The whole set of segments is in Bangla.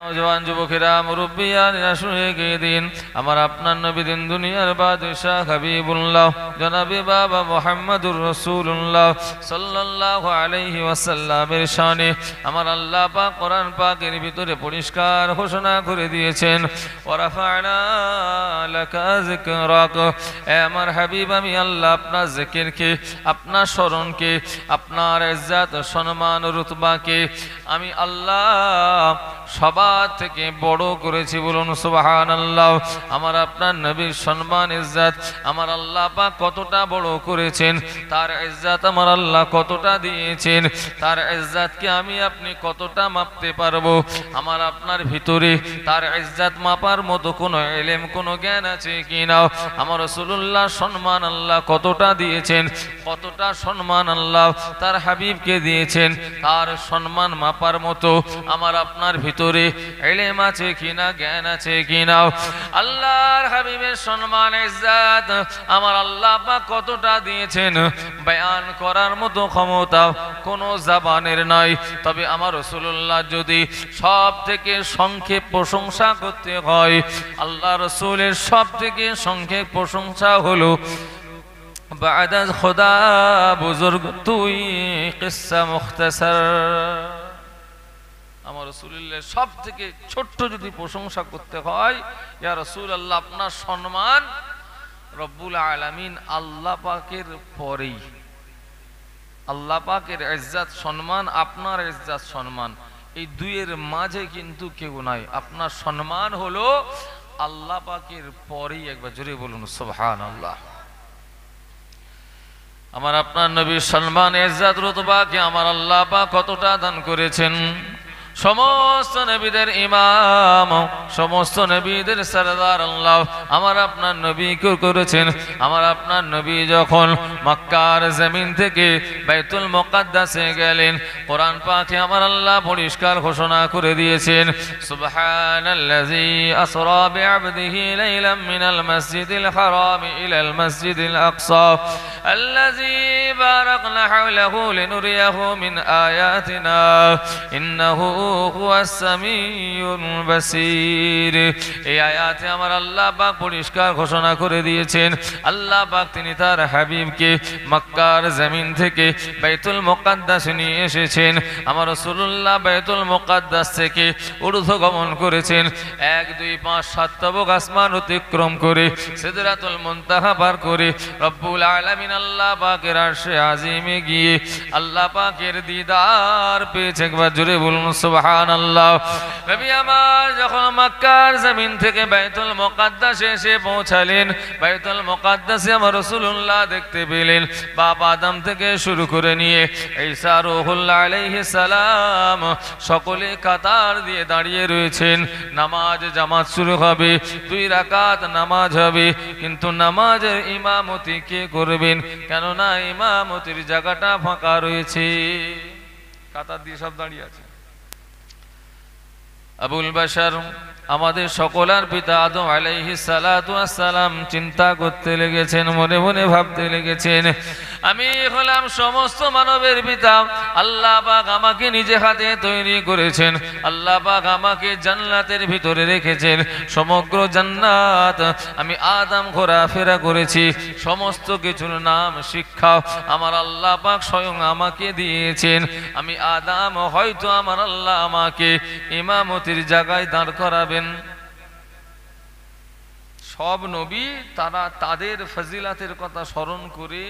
নওজওয়ান যুবকেরা, মুরব্বিয়ানেরা শুনে গিয়ে দিন, আমার আপনার নবী দিন দুনিয়ার বাদশাহ হাবিবুল্লাহ জনাবে বাবা মুহাম্মদুর রাসূলুল্লাহ সাল্লাল্লাহু আলাইহি ওয়াসাল্লামের শানে আমার আল্লাহ পাক কোরআন পাকের ভিতরে পরিষ্কার ঘোষণা করে দিয়েছেন, ওয়া রাফা'না লাকা যিকরাক। এ আমার হাবিব, আমি আল্লাহ আপনার জিকিরকে, আপনার স্মরণকে, আপনার ইজ্জত সম্মান রুতবাকে আমি আল্লাহ সবার থেকে বড় করেছি। বলুন সুবহানাল্লাহ। আমার আপনার নবীর সম্মান ইজ্জত আমার আল্লাহ পাক কতটা বড় করেছেন, তার ইজ্জত আমার আল্লাহ কতটা দিয়েছেন, তার ইজ্জতকে আমি আপনি কতটা মাপতে পারবো? আমার আপনার ভিতরে তার ইজ্জত মাপার মতো কোনো ইলম, কোনো জ্ঞান আছে কিনা? আমার রাসূলুল্লাহ সম্মান আল্লাহ কতটা দিয়েছেন, কতটা সম্মান আল্লাহ তার হাবিবকে দিয়েছেন, তার সম্মান মাপার মতো আমার আপনার ভিতরে ইলম আছে কিনা, জ্ঞান আছে কিনা? আল্লাহর হাবিবের সম্মান ইজ্জত আমার আল্লাহ পাক কতটা দিয়েছেন, বয়ান করার মতো ক্ষমতা কোনো জবানের নাই। তবে আমার রাসূলুল্লাহ যদি সব থেকে সংক্ষেপ প্রশংসা করতে হয়, আল্লাহ রাসূলের সব থেকে সংক্ষেপ প্রশংসা হলো বা'দ খুদা বুজুর্গ তুই কিসসা মুখতাসার। আমার রাসূলুল্লাহ সব থেকে ছোট্ট যদি প্রশংসা করতে হয়, ইয়া রাসূলুল্লাহ আপনার সম্মান রব্বুল আলামিন আল্লাহ পাকের পরেই। আল্লাহ পাকের ইজ্জত সম্মান, আপনার ইজ্জত সম্মান, এই দুইয়ের মাঝে কিন্তু কেউ নাই। আপনার সম্মান হলো আল্লাহ পাকের পরেই। একবার জোরে বলুন সুবহানাল্লাহ। আমার আপনার নবীর সম্মান ইজ্জত রুতবাকে আমার আল্লাহ পাক কতটা দান করেছেন। সমস্ত নবীদের ইমাম, সমস্ত নবীদের সরদার আল্লাহ আমার আপনার নবীকে করেছেন। আমার আপনার নবী যখন মক্কার জমিন থেকে বাইতুল মুকাদ্দাসে গেলেন, কোরআন পাকে আমার আল্লাহ পরিষ্কার ঘোষণা করে দিয়েছেন, সুবহানাল্লাযী আসরা বিআবদিহি লাইলাম মিনাল মাসজিদিল হারাম ইলাল মাসজিদিল আকসা আল্লাযী বারাকনা হাওলাহু লিনুরিয়াহু মিন আয়াতিনা ইন্নাহু হুয়াস সামিউল বাসীর। এই আয়াতে আমার আল্লাহ পাক পরিষ্কার ঘোষণা করে দিয়েছেন, আল্লাহ পাক তিনি তার হাবিবকে মক্কার জমিন থেকে বাইতুল মুকাদ্দাস নিয়ে এসেছেন। আমার রাসূলুল্লাহ বাইতুল মুকাদ্দাস থেকে ঊর্ধ্বগমন করেছেন, 1 2 5 7 তবক আসমান অতিক্রম করে সিদরাতুল মুনতাহা পার করে রব্বুল আলামিন আল্লাহ পাকের আরশে আজিমে গিয়ে আল্লাহ পাকের দিদার পেয়েছে। একবার জোরে বলুন সুবহানাল্লাহ। নবী আমার যখন মক্কার জমিন থেকে বাইতুল মুকাদ্দাসে এসে পৌঁছালেন, বাইতুল মুকাদ্দাসে আমার রাসূলুল্লাহ দেখতে পেলেন বাপ আদম থেকে শুরু করে নিয়ে ঈসা রূহুল্লাহ আলাইহিস সালাম সকলে কাতার দিয়ে দাঁড়িয়ে রয়েছেন। নামাজ জামাত শুরু হবে, 2 রাকাত নামাজ হবে, কিন্তু নামাজের ইমামতি কে করবেন? কেননা ইমামতির জায়গাটা ফাঁকা রয়েছে, কাতার দিয়ে সব দাঁড়িয়ে আছে। আবুল বাশার আমাদের সকলের পিতা আদম আলাইহিস সালাতু ওয়াস সালাম চিন্তা করতে লেগেছেন, মনে মনে ভাবতে লেগেছেন, আমি হলাম সমস্ত মানবের পিতা। আল্লাহ পাক আমাকে নিজে হাতে তৈরি করেছেন, আল্লাহ পাক আমাকে জান্নাতের ভিতরে রেখেছেন। সমগ্র জান্নাত আমি আদম ঘোরাফেরা করেছি, সমস্ত কিছুর নাম শিক্ষা আমার আল্লাহ পাক স্বয়ং আমাকে দিয়েছেন। আমি আদম, হয়তো আমার আল্লাহ আমাকে ইমামতির জায়গায় দাঁড় করাবেন। সব নবী তারা তাদের ফজিলাতের কথা স্মরণ করে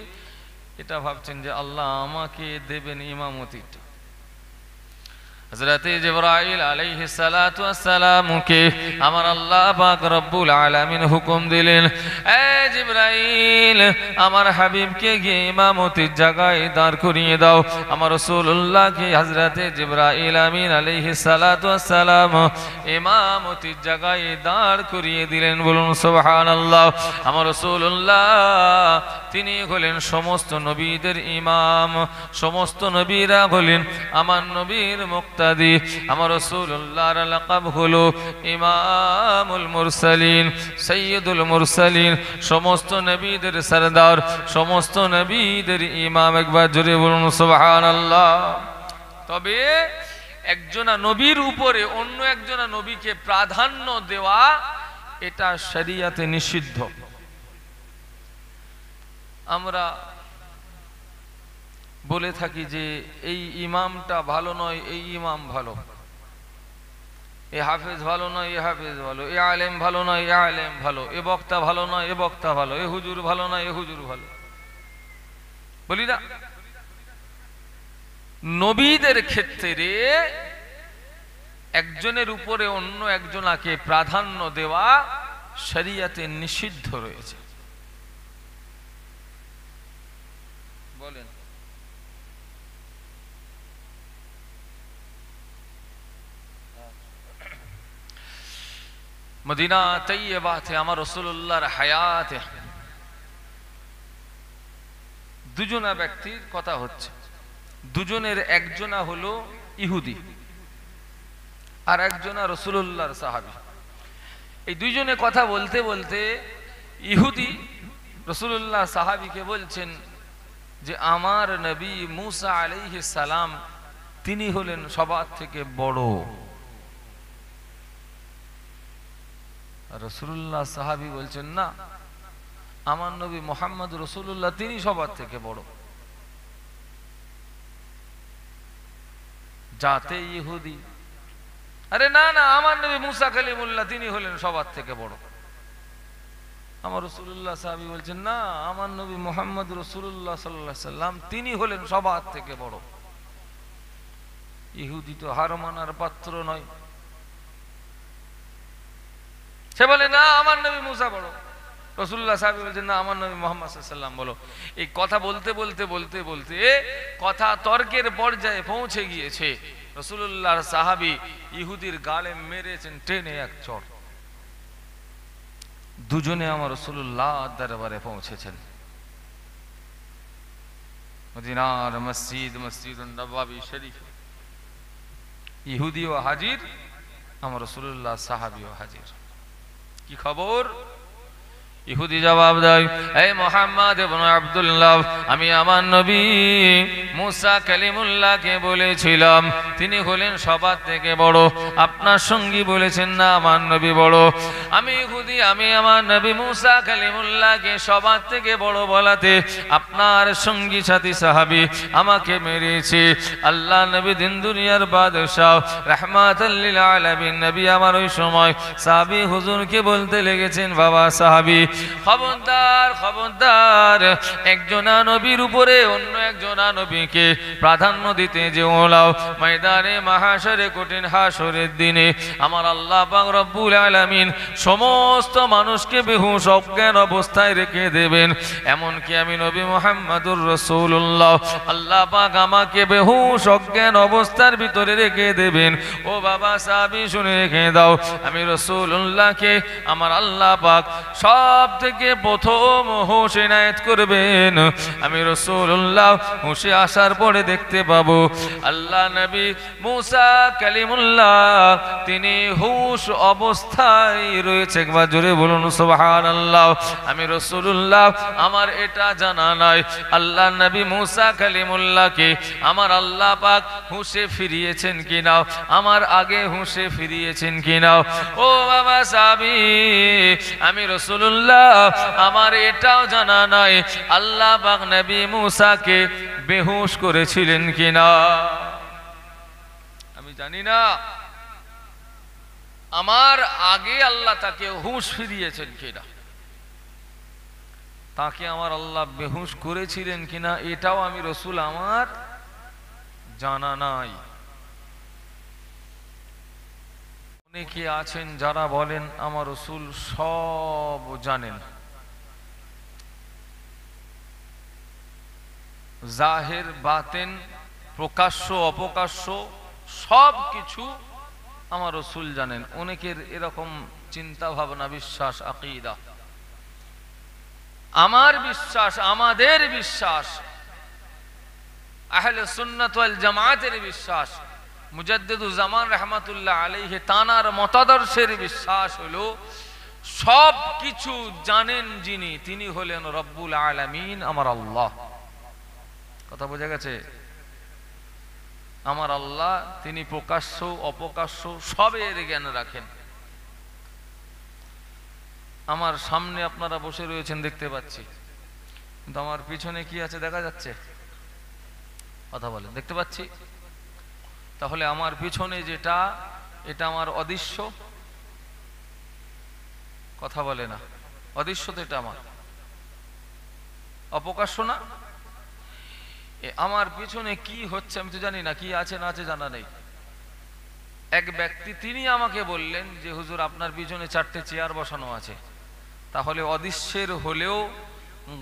এটা ভাবছেন যে আল্লাহ আমাকে দেবেন ইমামতিটা। হযরত জিবরাইল আলাইহিস সালাতু ওয়াস সালামকে আমার আল্লাহ পাক রব্বুল আলামিন হুকুম দিলেন, এ জিবরাইল আমার হাবিবকে গিয়ে ইমামতির জায়গায় দাঁড় করিয়ে দাও। আমার রাসূলুল্লাহকে হযরত জিবরাইল আমিন আলাইহিস সালাতু ওয়াস সালাম ইমামতির জায়গায় দাঁড় করিয়ে দিলেন। বলুন সুবহানাল্লাহ। আমার রাসূলুল্লাহ তিনি হলেন সমস্ত নবীদের ইমাম, সমস্ত নবীরা হলেন আমার নবীর মুক্তাদি। আমার রাসূলুল্লাহর লাকাব হলো ইমামুল মুরসালিন, সাইয়্যিদুল মুরসালিন, সমস্ত নবীদের সরদার, সমস্ত নবীদের ইমাম। একবার জোরে বলুন সুবহানাল্লাহ। তবে একজনা নবীর উপরে অন্য একজনা নবীকে প্রাধান্য দেওয়া এটা শরিয়াতে নিষিদ্ধ। আমরা বলে থাকি যে এই ইমামটা ভালো নয়, এই ইমাম ভালো, এ হাফেজ ভালো নয়, এ হাফেজ ভালো, এ আলেম ভালো নয়, এ আলেম ভালো, এ বক্তা ভালো নয়, এ বক্তা ভালো, এ হুজুর ভালো নয়, এ হুজুর ভালো, বলি না? নবীদের ক্ষেত্রে একজনের উপরে অন্য একজনাকে প্রাধান্য দেওয়া শরিয়াতে নিষিদ্ধ রয়েছে। বলেন মদিনা তৈয়বাতে আমার রাসূলুল্লাহর হায়াতে দুজনা ব্যক্তির কথা হচ্ছে। দুজনের একজনা হলো ইহুদি আর একজনা রাসূলুল্লাহর সাহাবী। এই দুইজনে কথা বলতে বলতে ইহুদি রাসূলুল্লাহ সাহাবীকে বলছেন যে আমার নবী মুসা আলাইহিস সালাম তিনি হলেন সবার থেকে বড়। রাসূলুল্লাহ সাহাবী বলছেন না, আমার নবী মুহাম্মদ রাসূলুল্লাহ তিনি সবার থেকে বড়। যাতে ইহুদি, আরে না না, আমার নবী মুসা কালিমুল্লাহ তিনি হলেন সবার থেকে বড়। আমার রাসূলুল্লাহ সাহাবী বলছেন না, আমার নবী মুহাম্মদ রাসূলুল্লাহ সাল্লাল্লাহু আলাইহি সাল্লাম তিনি হলেন সবার থেকে বড়। ইহুদি তো হার মানার পাত্র নয়, সে বলে না আমার নবী মুসা বড়। রাসূলুল্লাহ সাহাবী বলছেন না, আমার নবী মুহাম্মদ সাল্লাল্লাহু আলাইহি সাল্লাম বলো। এই কথা বলতে বলতে বলতে বলতে কথা তর্কের পর্যায়ে পৌঁছে গিয়েছে। রাসূলুল্লাহর সাহাবী ইহুদির গালে মেরেছেন টেনে এক চড়। দুজনে আমার রাসূলুল্লাহ দরবারে পৌঁছেছেন। মদিনার মসজিদুন নববী শরীফ ইহুদিও হাজির, আমার রাসূলুল্লাহ সাহাবীও হাজির। কি খবর? ইহুদি জবাব দেয়, এই মুহাম্মদ ইবনে আব্দুল্লাহ, আমি আমার নবী মুসা কালিমুল্লাহকে বলেছিলাম তিনি হলেন সবার থেকে বড়। আপনার সঙ্গী বলেছেন না আমার নবী বড়। আমি ইহুদি, আমি আমার নবী মুসা কালিমুল্লাহকে সবার থেকে বড় বলাতে আপনার সঙ্গী সাথী সাহাবী আমাকে মেরেছে। আল্লাহ নবী দিন দুনিয়ার বাদশাহ রাহমাতাল লিল আলামিন নবী আমার ওই সময় সাহাবী হুজুরকে বলতে লেগেছেন, বাবা সাহাবী খবরদার খবরদার, একজনা নবীর উপরে অন্য একজনা নবীকে প্রাধান্য দিতে যেও না। ময়দানে মাহশরে কঠিন হাসরের দিনে আমার আল্লাহ পাক রব্বুল আলামিন সমস্ত মানুষকে বেহুশ অজ্ঞান অবস্থায় রেখে দেবেন। এমনকি আমি নবী মুহাম্মদুর রাসূলুল্লাহ, আল্লাহ পাক আমাকে বেহুশ অজ্ঞান অবস্থার ভিতরে রেখে দেবেন। ও বাবা সাহাবী শুনে রেখে দাও, আমি রাসূলুল্লাহকে আমার আল্লাহ পাক সব থেকে প্রথম হুঁশ এনায়েত করবেন। আমি রাসূলুল্লাহ হুঁশে আসার পরে দেখতে পাবো আল্লাহ নবী মুসা কালিমুল্লাহ তিনি হুঁশ অবস্থায় রয়েছে। একবার জোরে বলুন সুবহানাল্লাহ। আমি রাসূলুল্লাহ আমার এটা জানা নাই আল্লাহ নবী মুসা কালিমুল্লাহকে আমার আল্লাহ পাক হুঁশে ফিরিয়েছেন কিনা, আমার আগে হুঁশে ফিরিয়েছেন কিনা। ও বাবা সাহাবী, আমি রাসূলুল্লাহ আমার এটাও জানা নাই আল্লাহ পাক নবী মুসাকে বেহুশ করেছিলেন কিনা, আমি জানি না। আমার আগে আল্লাহ তাকে হুঁশ ফিরিয়েছেন কিনা, তাকে আমার আল্লাহ বেহুশ করেছিলেন কিনা এটাও আমি রাসূল আমার জানা নাই। অনেকে আছেন যারা বলেন আমার রাসূল সব জানেন, জাহের বাতেন প্রকাশ্য অপ্রকাশ্য সব কিছু আমার রাসূল জানেন। অনেকের এরকম চিন্তা ভাবনা, বিশ্বাস, আকীদা। আমার বিশ্বাস, আমাদের বিশ্বাস, আহলে সুন্নাত ওয়াল জামাতের বিশ্বাস, মুজাদ্দিদুজ জামান রাহমাতুল্লাহ আলাইহি তানার মতাদর্শের বিশ্বাস হলো সব কিছু জানেন যিনি, তিনি হলেন রব্বুল আলামিন আমার আল্লাহ। কথা বোঝা গেছে? আমার আল্লাহ তিনি প্রকাশ্য অপ্রকাশ্য সবের জ্ঞান রাখেন। আমার সামনে আপনারা বসে রয়েছেন দেখতে পাচ্ছি, কিন্তু আমার পিছনে কি আছে দেখা যাচ্ছে? কথা বলেন, দেখতে পাচ্ছি? তাহলে আমার পিছনে যেটা, এটা আমার অদৃশ্য। কথা বলে না, অদৃশ্য তো এটা আমার, অপ্রকাশ্য না। আমার পিছনে কি হচ্ছে আমি তো জানি না, কি আছে না আছে জানা নেই। এক ব্যক্তি তিনি আমাকে বললেন যে হুজুর আপনার পিছনে 4টে চেয়ার বসানো আছে। তাহলে অদৃশ্যের হলেও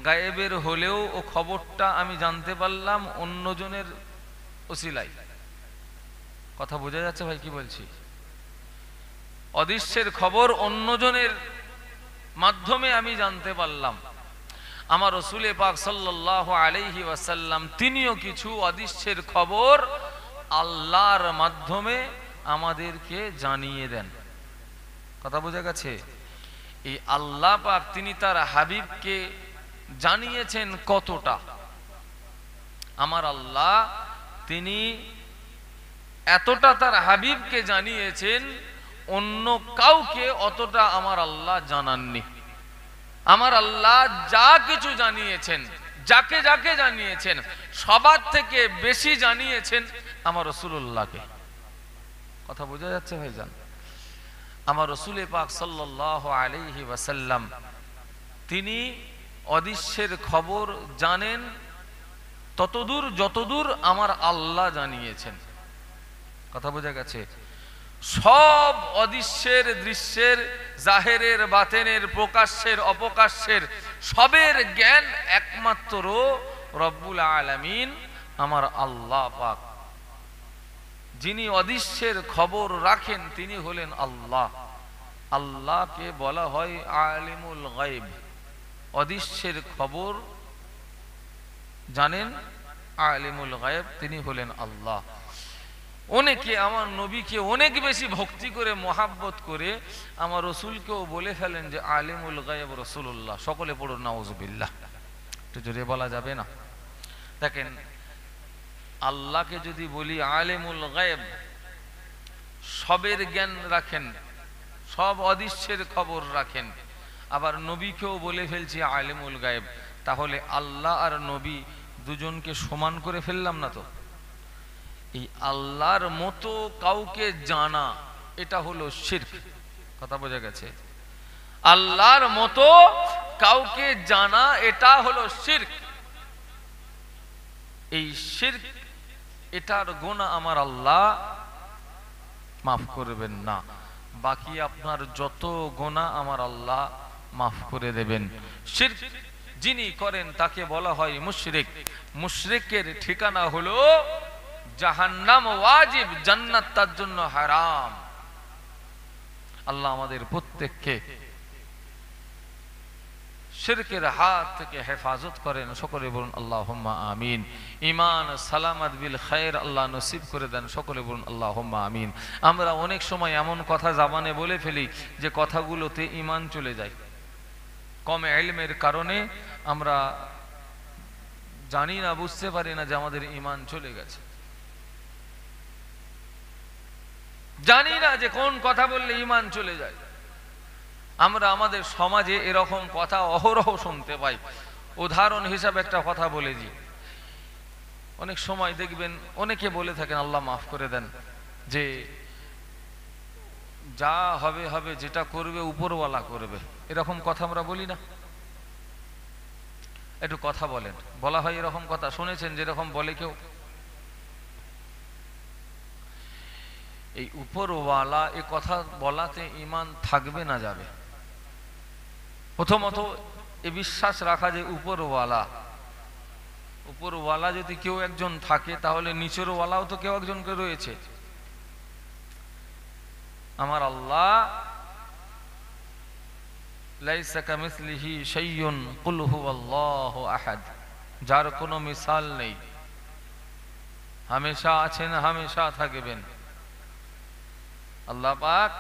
গায়েবের হলেও ও খবরটা আমি জানতে পারলাম অন্যজনের ওসিলাই। কথা বোঝা যাচ্ছে ভাই কি বলছি? অদৃশ্যের খবর অন্যজনের মাধ্যমে আমি জানতে পারলাম। আমার রাসূল পাক সাল্লাল্লাহু আলাইহি ওয়াসাল্লাম তিনিও কিছু অদৃশ্যের খবর আল্লাহর মাধ্যমে আমাদেরকে জানিয়ে দেন। কথা বোঝা গেছে? এই আল্লাহ পাক তিনি তার হাবিবকে জানিয়েছেন কতটা। আমার আল্লাহ তিনি এতটা তার হাবিবকে জানিয়েছেন, অন্য কাউকে অতটা আমার আল্লাহ জানাননি। আমার আল্লাহ যা কিছু জানিয়েছেন, যাকে যাকে জানিয়েছেন, সবার থেকে বেশি জানিয়েছেন আমার রাসূলুল্লাহকে। কথা বোঝা যাচ্ছে ভাইজান? আমার রাসূল পাক সাল্লাল্লাহু আলাইহি ওয়াসাল্লাম তিনি অদৃশ্যের খবর জানেন ততদূর যতদূর আমার আল্লাহ জানিয়েছেন। কথা বোঝা গেছে? সব অদৃশ্যের দৃশ্যের, জাহেরের বাতেনের, প্রকাশ্যের অপ্রকাশ্যের সবের জ্ঞান একমাত্র রব্বুল আলামিন আমার আল্লাহ পাক। যিনি অদৃশ্যের খবর রাখেন তিনি হলেন আল্লাহ। আল্লাহকে বলা হয় আলিমুল গায়ব। অদৃশ্যের খবর জানেন আলিমুল গায়ব, তিনি হলেন আল্লাহ। অনেকে আমার নবীকে অনেক বেশি ভক্তি করে মহাব্বত করে আমার রসুলকেও বলে ফেলেন যে আলিমুল গায়ব রাসূলুল্লাহ। সকলে পড়ুন নাউযুবিল্লাহ। একটু জোরে বলা যাবে না? দেখেন, আল্লাহকে যদি বলি আলিমুল গায়ব, সবের জ্ঞান রাখেন, সব অদৃশ্যের খবর রাখেন, আবার নবীকেও বলে ফেলছি আলিমুল গায়ব, তাহলে আল্লাহ আর নবী দুজনকে সমান করে ফেললাম না তো? এই আল্লাহর মতো কাউকে জানা এটা হলো শিরক। কথা বোঝা গেছে? আল্লাহর মতো কাউকে জানা এটা হলো শিরক। এই শিরক, এটার গুনাহ আমার আল্লাহ মাফ করবেন না। বাকি আপনার যত গুনাহ আমার আল্লাহ মাফ করে দেবেন। শিরক যিনি করেন তাকে বলা হয় মুশরিক। মুশরিকের ঠিকানা হলো জাহান্নাম ওয়াজিব, জান্নাত তার জন্য হারাম। আল্লাহ আমাদের প্রত্যেককে শিরকের হাত থেকে হেফাজত করেন। সকলে বলুন আল্লাহুম্মা আমিন। ঈমান সালামাত বিল খায়র আল্লাহ নসিব করে দেন। সকলে বলুন আল্লাহুম্মা আমিন। আমরা অনেক সময় এমন কথা জবানে বলে ফেলি যে কথাগুলোতে ঈমান চলে যায়। কম ইলমের কারণে আমরা জানি না, বুঝতে পারি না যে আমাদের ঈমান চলে গেছে। জানি না যে কোন কথা বললে ঈমান চলে যায়। আমরা আমাদের সমাজে এরকম কথা অহরহ শুনতে পাই। উদাহরণ হিসাবে একটা কথা বলে দিই। অনেক সময় দেখবেন অনেকে বলে থাকেন, আল্লাহ মাফ করে দেন, যে যা হবে হবে, যেটা করবে উপরওয়ালা করবে। এরকম কথা আমরা বলি না? একটু কথা বলেন, বলা হয় এরকম কথা? শুনেছেন যেরকম বলে কেউ? এই উপরওয়ালা এ কথা বলাতে ঈমান থাকবে না যাবে? প্রথমত এ বিশ্বাস রাখা যে উপরওয়ালা যদি কেউ একজন থাকে তাহলে নিচের ওয়ালাও তো কেউ একজনকে রয়েছে। আমার আল্লাহ লাইসা কামিসলিহি শাইউন কুল হুয়াল্লাহু আহাদ, যার কোনো মিসাল নেই, হামেশা আছেন, হামেশা থাকবেন। আল্লাহ পাক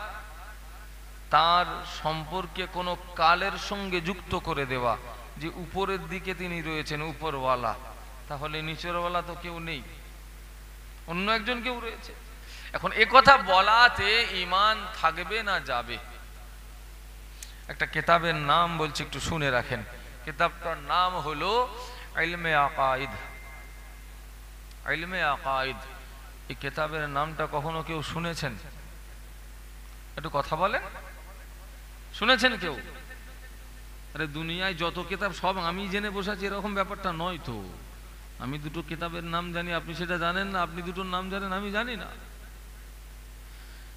তার সম্পর্কে কোনো কালের সঙ্গে যুক্ত করে দেওয়া যে উপরের দিকে তিনি রয়েছেন উপরওয়ালা, তাহলে নিচেরওয়ালা তো কেউ নেই। অন্য একজন কেউ রয়েছে। এখন এ কথা বলাতে ঈমান থাকবে না যাবে? একটা কিতাবের নাম বলছি, একটু শুনে রাখেন। কিতাবটার নাম হলো ইলমে আকাইদ। ইলমে আকাইদ, এই কিতাবের নামটা কখনো কেউ শুনেছেন? একটু কথা বলেন, শুনেছেন কেউ? আরে দুনিয়ায় যত কিতাব সব আমি জেনে বসেছি এরকম ব্যাপারটা নয় তো। আমি দুটো কিতাবের নাম জানি, আপনি সেটা জানেন না। আপনি দুটোর নাম জানেন, আমি জানি না।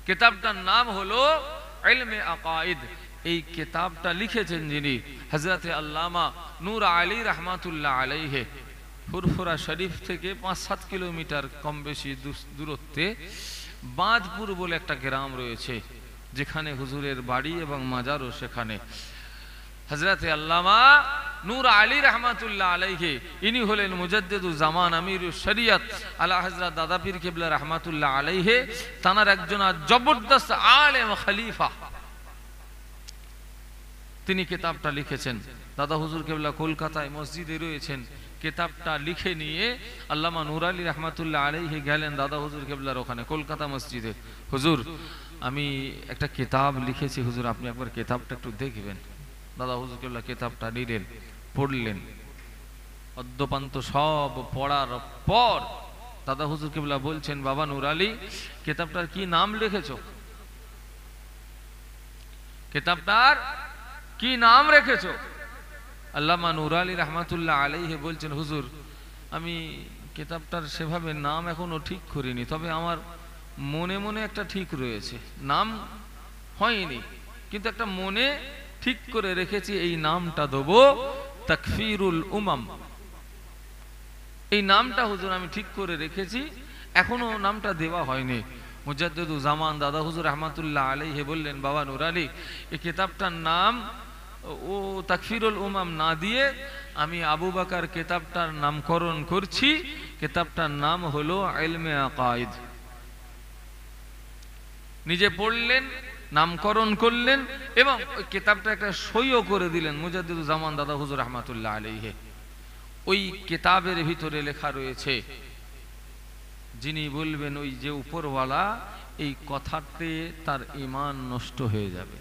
কিতাবটার নাম হলো ইলমে আকাইদ। এই কিতাবটা লিখেছেন যিনি, হযরত আল্লামা নূর আলী রহমাতুল্লাহ আলাইহি। ফুরফুরা শরীফ থেকে ৫-৭ কিলোমিটার কম বেশি দূরত্বে বাঁধপুর বলে একটা গ্রাম রয়েছে, যেখানে হুজুরের বাড়ি এবং মাজারও সেখানে। হযরত আল্লামা নূর আলী রহমাতুল্লাহ আলাইহি, ইনি হলেন মুজাদ্দিদুজ জামান আমিরুশ শরিয়ত আলা হযরত দাদা পীর কিবলা রহমাতুল্লাহ আলাইহি। তানার একজন জবরদস্ত আলেম খলিফা। তিনি কিতাবটা লিখেছেন। দাদা হুজুর কিবলা কলকাতায় মসজিদে রয়েছেন। কিতাবটা লিখে নিয়ে আল্লামা নূর আলী রহমাতুল্লাহ আলাইহি গেলেন দাদা হুজুর কিবলার ওখানে কলকাতা মসজিদে। হুজুর, আমি একটা কিতাব লিখেছি, হুজুর আপনি একবার কিতাবটা একটু দেখবেন। দাদা হুজুর কিবলা কিতাবটা নিলেন, পড়লেন। অদ্যপান্ত সব পড়ার পর দাদা হুজুর কিবলা বলছেন, বাবা নূর আলী, কিতাবটার কি নাম লিখেছো? কিতাবটার কি নাম রেখেছো? আল্লামা নূর আলী রহমাতুল্লাহ আলাইহি বলছেন, হুজুর আমি কিতাবটার সেভাবে নাম এখনো ঠিক করিনি, তবে আমার মনে মনে একটা ঠিক রয়েছে। নাম হয়নি, কিন্তু একটা মনে ঠিক করে রেখেছি, এই নামটা দেবো তাকফিরুল উমাম। এই নামটা হুজুর আমি ঠিক করে রেখেছি, এখনো নামটা দেওয়া হয়নি। মুজাদ্দিদুজ জামান দাদা হুজুর রহমাতুল্লাহ আলাইহি বললেন, বাবা নূর আলী, এই কিতাবটার নাম ও তাকফিরুল উমাম না দিয়ে আমি আবু বকর কিতাবটার নামকরণ করছি। কিতাবটার নাম হলো ইলমে আকাইদ। নিজে পড়লেন, নামকরণ করলেন এবং ওই কিতাবটা একটা সইও করে দিলেন মুজাদ্দিদুজ জামান দাদা হুজুর রহমাতুল্লাহ আলাইহি। ওই কিতাবের ভিতরে লেখা রয়েছে, যিনি বলবেন ওই যে উপরওয়ালা, এই কথাতে তার ঈমান নষ্ট হয়ে যাবে।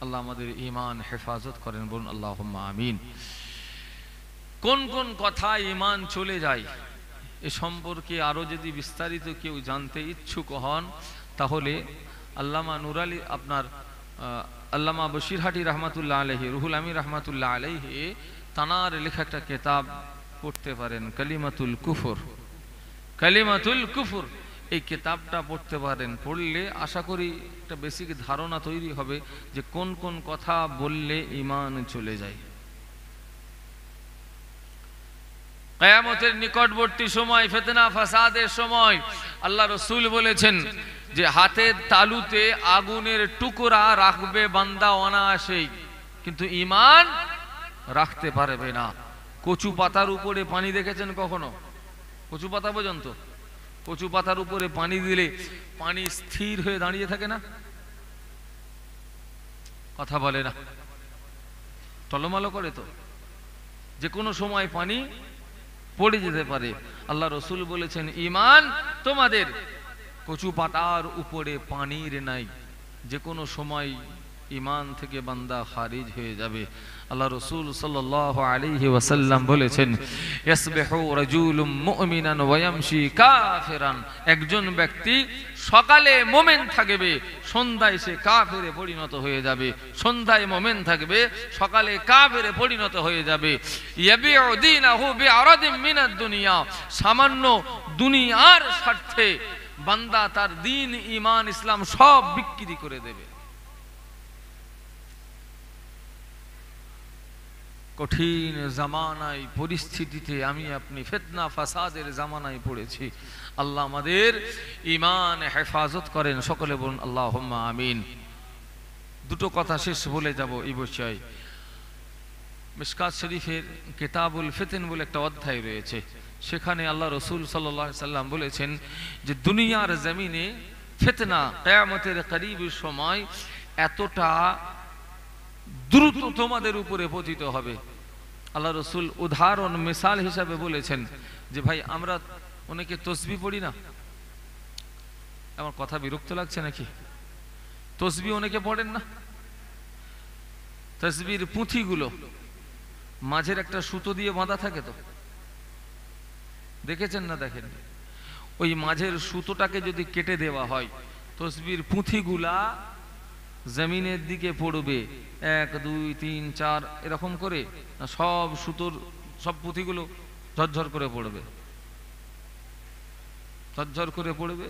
আল্লাহ আমাদের ঈমান হেফাজত করেন, বলুন আল্লাহুম্মা আমিন। কোন কোন কথা ঈমান চলে যায় এ সম্পর্কে আরো যদি বিস্তারিত কেউ জানতে ইচ্ছুক হন, তাহলে আল্লামা নূর আলী, আপনার আল্লামা বশিরহাটি রহমাতুল্লাহ আলাইহি, রুহুল আমিন রহমাতুল্লাহ আলাইহি, তানার লেখা একটা কিতাব পড়তে পারেন, কালিমাতুল কুফর। কালিমাতুল কুফর, এই কিতাবটা পড়তে পারেন। পড়লে আশা করি একটা বেসিক ধারণা তৈরি হবে যে কোন কোন কথা বললে ঈমান চলে যায়। কিয়ামতের নিকটবর্তী সময়, ফিতনা ফাসাদের সময় আল্লাহ রাসূল বলেছেন যে হাতের তালুতে আগুনের টুকরা রাখবে বান্দা অনায়াসেই, কিন্তু ঈমান রাখতে পারবে না। কচু পাতার উপরে পানি দেখেছেন কখনো? কচু পাতা পর্যন্ত, কচু পাতার উপরে পানি দিলে পানি স্থির হয়ে দাঁড়িয়ে থাকে না? কথা বলে না, টলমলো করে তো, যে কোনো সময় পানি পড়ে যেতে পারে। আল্লাহ রাসূল বলেছেন, ঈমান তোমাদের কচু পাতার উপরে পানির নাই, যে কোনো সময় ঈমান থেকে বান্দা খারিজ হয়ে যাবে। আল্লাহ রাসূল সাল্লাল্লাহু আলাইহি ওয়াসাল্লাম বলেছেন, ইয়াসবিহু রাজুলুম মুমিনান ওয়া ইয়ামশি কাফিরান। একজন ব্যক্তি সকালে মুমিন থাকবে, সন্ধ্যায় সে কাফিরে পরিণত হয়ে যাবে। সন্ধ্যায় মুমিন থাকবে, সকালে কাফিরে পরিণত হয়ে যাবে। ইয়াবিউ দীনাহু বিআরাদিন মিনাদ দুনিয়া। সামান্য দুনিয়ার স্বার্থে বান্দা তার দ্বীন, ঈমান, ইসলাম সব বিক্রি করে দেবে। কঠিন জামানায়, পরিস্থিতিতে আমি আপনি ফিতনা ফাসাদের জামানায় পড়েছি। আল্লাহ আমাদের ঈমান হেফাজত করেন, সকলে বলুন আল্লাহুম্মা আমিন। দুটো কথা শেষ বলে যাব এই বিষয়ে। মিশকাত শরীফের কিতাবুল ফিতন বলে একটা অধ্যায় রয়েছে, সেখানে আল্লাহ রাসূল সাল্লাল্লাহু আলাইহি সাল্লাম বলেছেন যে দুনিয়ার জমিনে ফিতনা কিয়ামতের করিবের সময় এতটা দ্রুত তোমাদের উপরে পতিত হবে, আল্লাহ রসুল উদাহরণ মিসাল হিসাবে বলেছেন যে ভাই আমরা অনেকে তসবি পড়ি না, আমার কথা বিরক্ত লাগছে নাকি? তসবি অনেকে পড়েন না? তসবির পুঁথিগুলো মাঝের একটা সুতো দিয়ে বাঁধা থাকে, তো দেখেছেন না দেখেন? ওই মাঝের সুতোটাকে যদি কেটে দেওয়া হয়, তসবির পুঁথিগুলা জমিনের দিকে পড়বে, 1 2 3 4 এরকম করে, সব সুতোর সব পুঁথিগুলো ঝরঝর করে পড়বে, ঝরঝর করে পড়বে।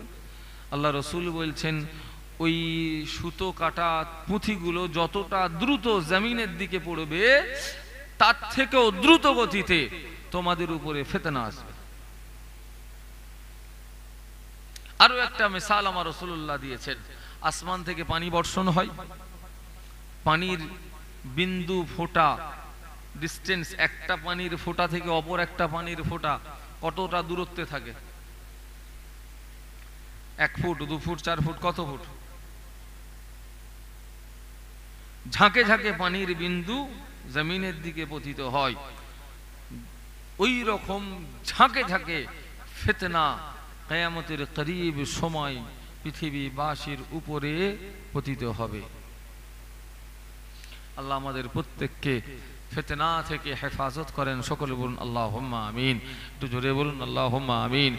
আল্লাহ রসুল বলছেন ওই সুতো কাটা পুঁথিগুলো যতটা দ্রুত জমিনের দিকে পড়বে, তার থেকেও দ্রুত গতিতে তোমাদের উপরে ফিতনা আসবে। আরো একটা মিসাল আমার রাসূলুল্লাহ দিয়েছেন, আসমান থেকে পানি বর্ষণ হয়, পানির বিন্দু ফোঁটা ডিস্টেন্স, একটা পানির ফোঁটা থেকে অপর একটা পানির ফোঁটা কতটা দূরত্বে থাকে? 1 ফুট, 2 ফুট, 4 ফুট, কত ফুট? ঝাঁকে ঝাঁকে পানির বিন্দু জমিনের দিকে পতিত হয়, ওই রকম ঝাঁকে ঝাঁকে ফিতনা কিয়ামতের করিব সময় পৃথিবীবাসীর উপরে পতিত হবে। আল্লাহ আমাদের প্রত্যেককে ফিতনা থেকে হেফাজত করেন, সকলে বলুন আল্লাহুম্মা আমিন। একটু জোরে বলুন আল্লাহুম্মা আমিন।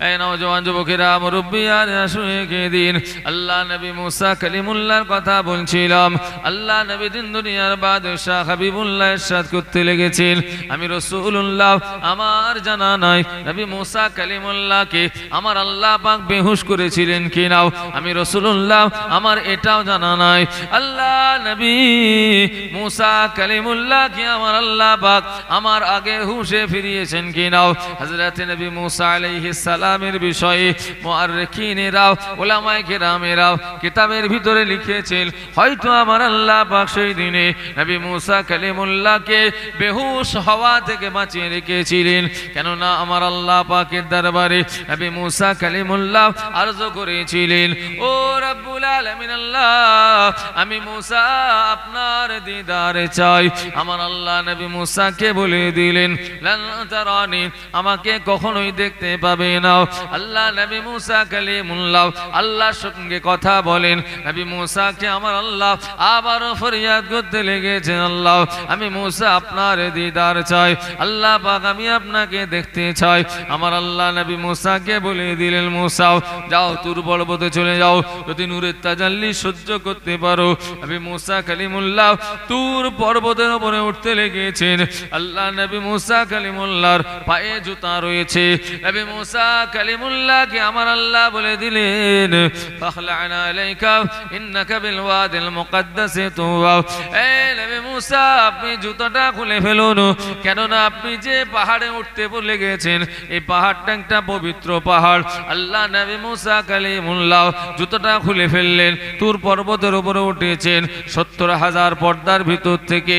এই নওজওয়ান যুবকেরা, মুরব্বিয়ান, শুনে দিন, আল্লাহ নবী মুসা কালিমুল্লাহর কথা বলছিলাম। আল্লাহ নবী দিন দুনিয়ার বাদশা হাবিবুল্লাহ ইরশাদ করতে লেগেছেন, আমি রাসূলুল্লাহ, আমার জানা নাই নবী মুসা কালিমুল্লাহকে আমার আল্লাহ পাক বেহুশ করেছিলেন কিনা, আমি রাসূলুল্লাহ আমার এটাও জানা নাই। আল্লাহ নবী মুসা কালিমুল্লাহ আমার আল্লাহ পাক আমার আগে হুশে ফিরিয়েছেন কিনা। হযরত নবী মুসা আলাইহিস সালামের বিষয়ে মুআররিখিনেরা, উলামায়ে কেরামেরা কিতাবের ভিতরে লিখেছেন, হয়তো আমার আল্লাহ পাক সেই দিনে নবী মুসা কালিমুল্লাহকে বেহুশ হওয়া থেকে বাঁচিয়ে রেখেছিলেন। কেননা আমার আল্লাহ পাকের দরবারে নবী মুসা কালিমুল্লাহ আরজ করেছিলেন, ও রব্বুল আলামিন আল্লাহ, আমি মুসা আপনার দিদার চাই। আমার আল্লাহ নবী মুসাকে বলে দিলেন, লান তারানি, আমাকে কখনোই দেখতে পাবে না। আল্লাহ নবী মুসা কালিমুল্লাহ আল্লাহর সঙ্গে কথা বলেন। নবী মুসাকে আমার আল্লাহ আবারও ফরিয়াদ করতে লেগেছেন, আল্লাহ আমি মুসা আপনার দিদার চাই, আল্লাহ পাক আমি আপনাকে দেখতে চাই। আমার আল্লাহ নবী মুসাকে বলে দিলেন, মুসা যাও তুর পর্বতে চলে যাও, যদি নূরের তাজাল্লি সহ্য করতে পারো। নবী মুসা কালিমুল্লাহ তুর পর্বতের উপরে উঠতে লেগেছেন। আল্লাহ নবী মুসা কালিমুল্লাহর পায়ে জুতা রয়েছে। নবী মুসা কালিমুল্লাহকে আমার আল্লাহ বলে দিলেন, ফাখলা'না আলাইকা ইন্নাকা বিল ওয়াদিল মুকদ্দাসে তুওয়া। এই নবী মুসা, আপনি জুতাটা খুলে ফেলুন, কেননা আপনি যে পাহাড়ে উঠতে বলে গেছেন, এই পাহাড়টা একটা পবিত্র পাহাড়। আল্লাহ নবী মুসা কালিমুল্লাহ জুতাটা খুলে ফেললেন, তুর পর্বতের উপরে উঠেছেন। 70,000 পর্দার ভিতর থেকে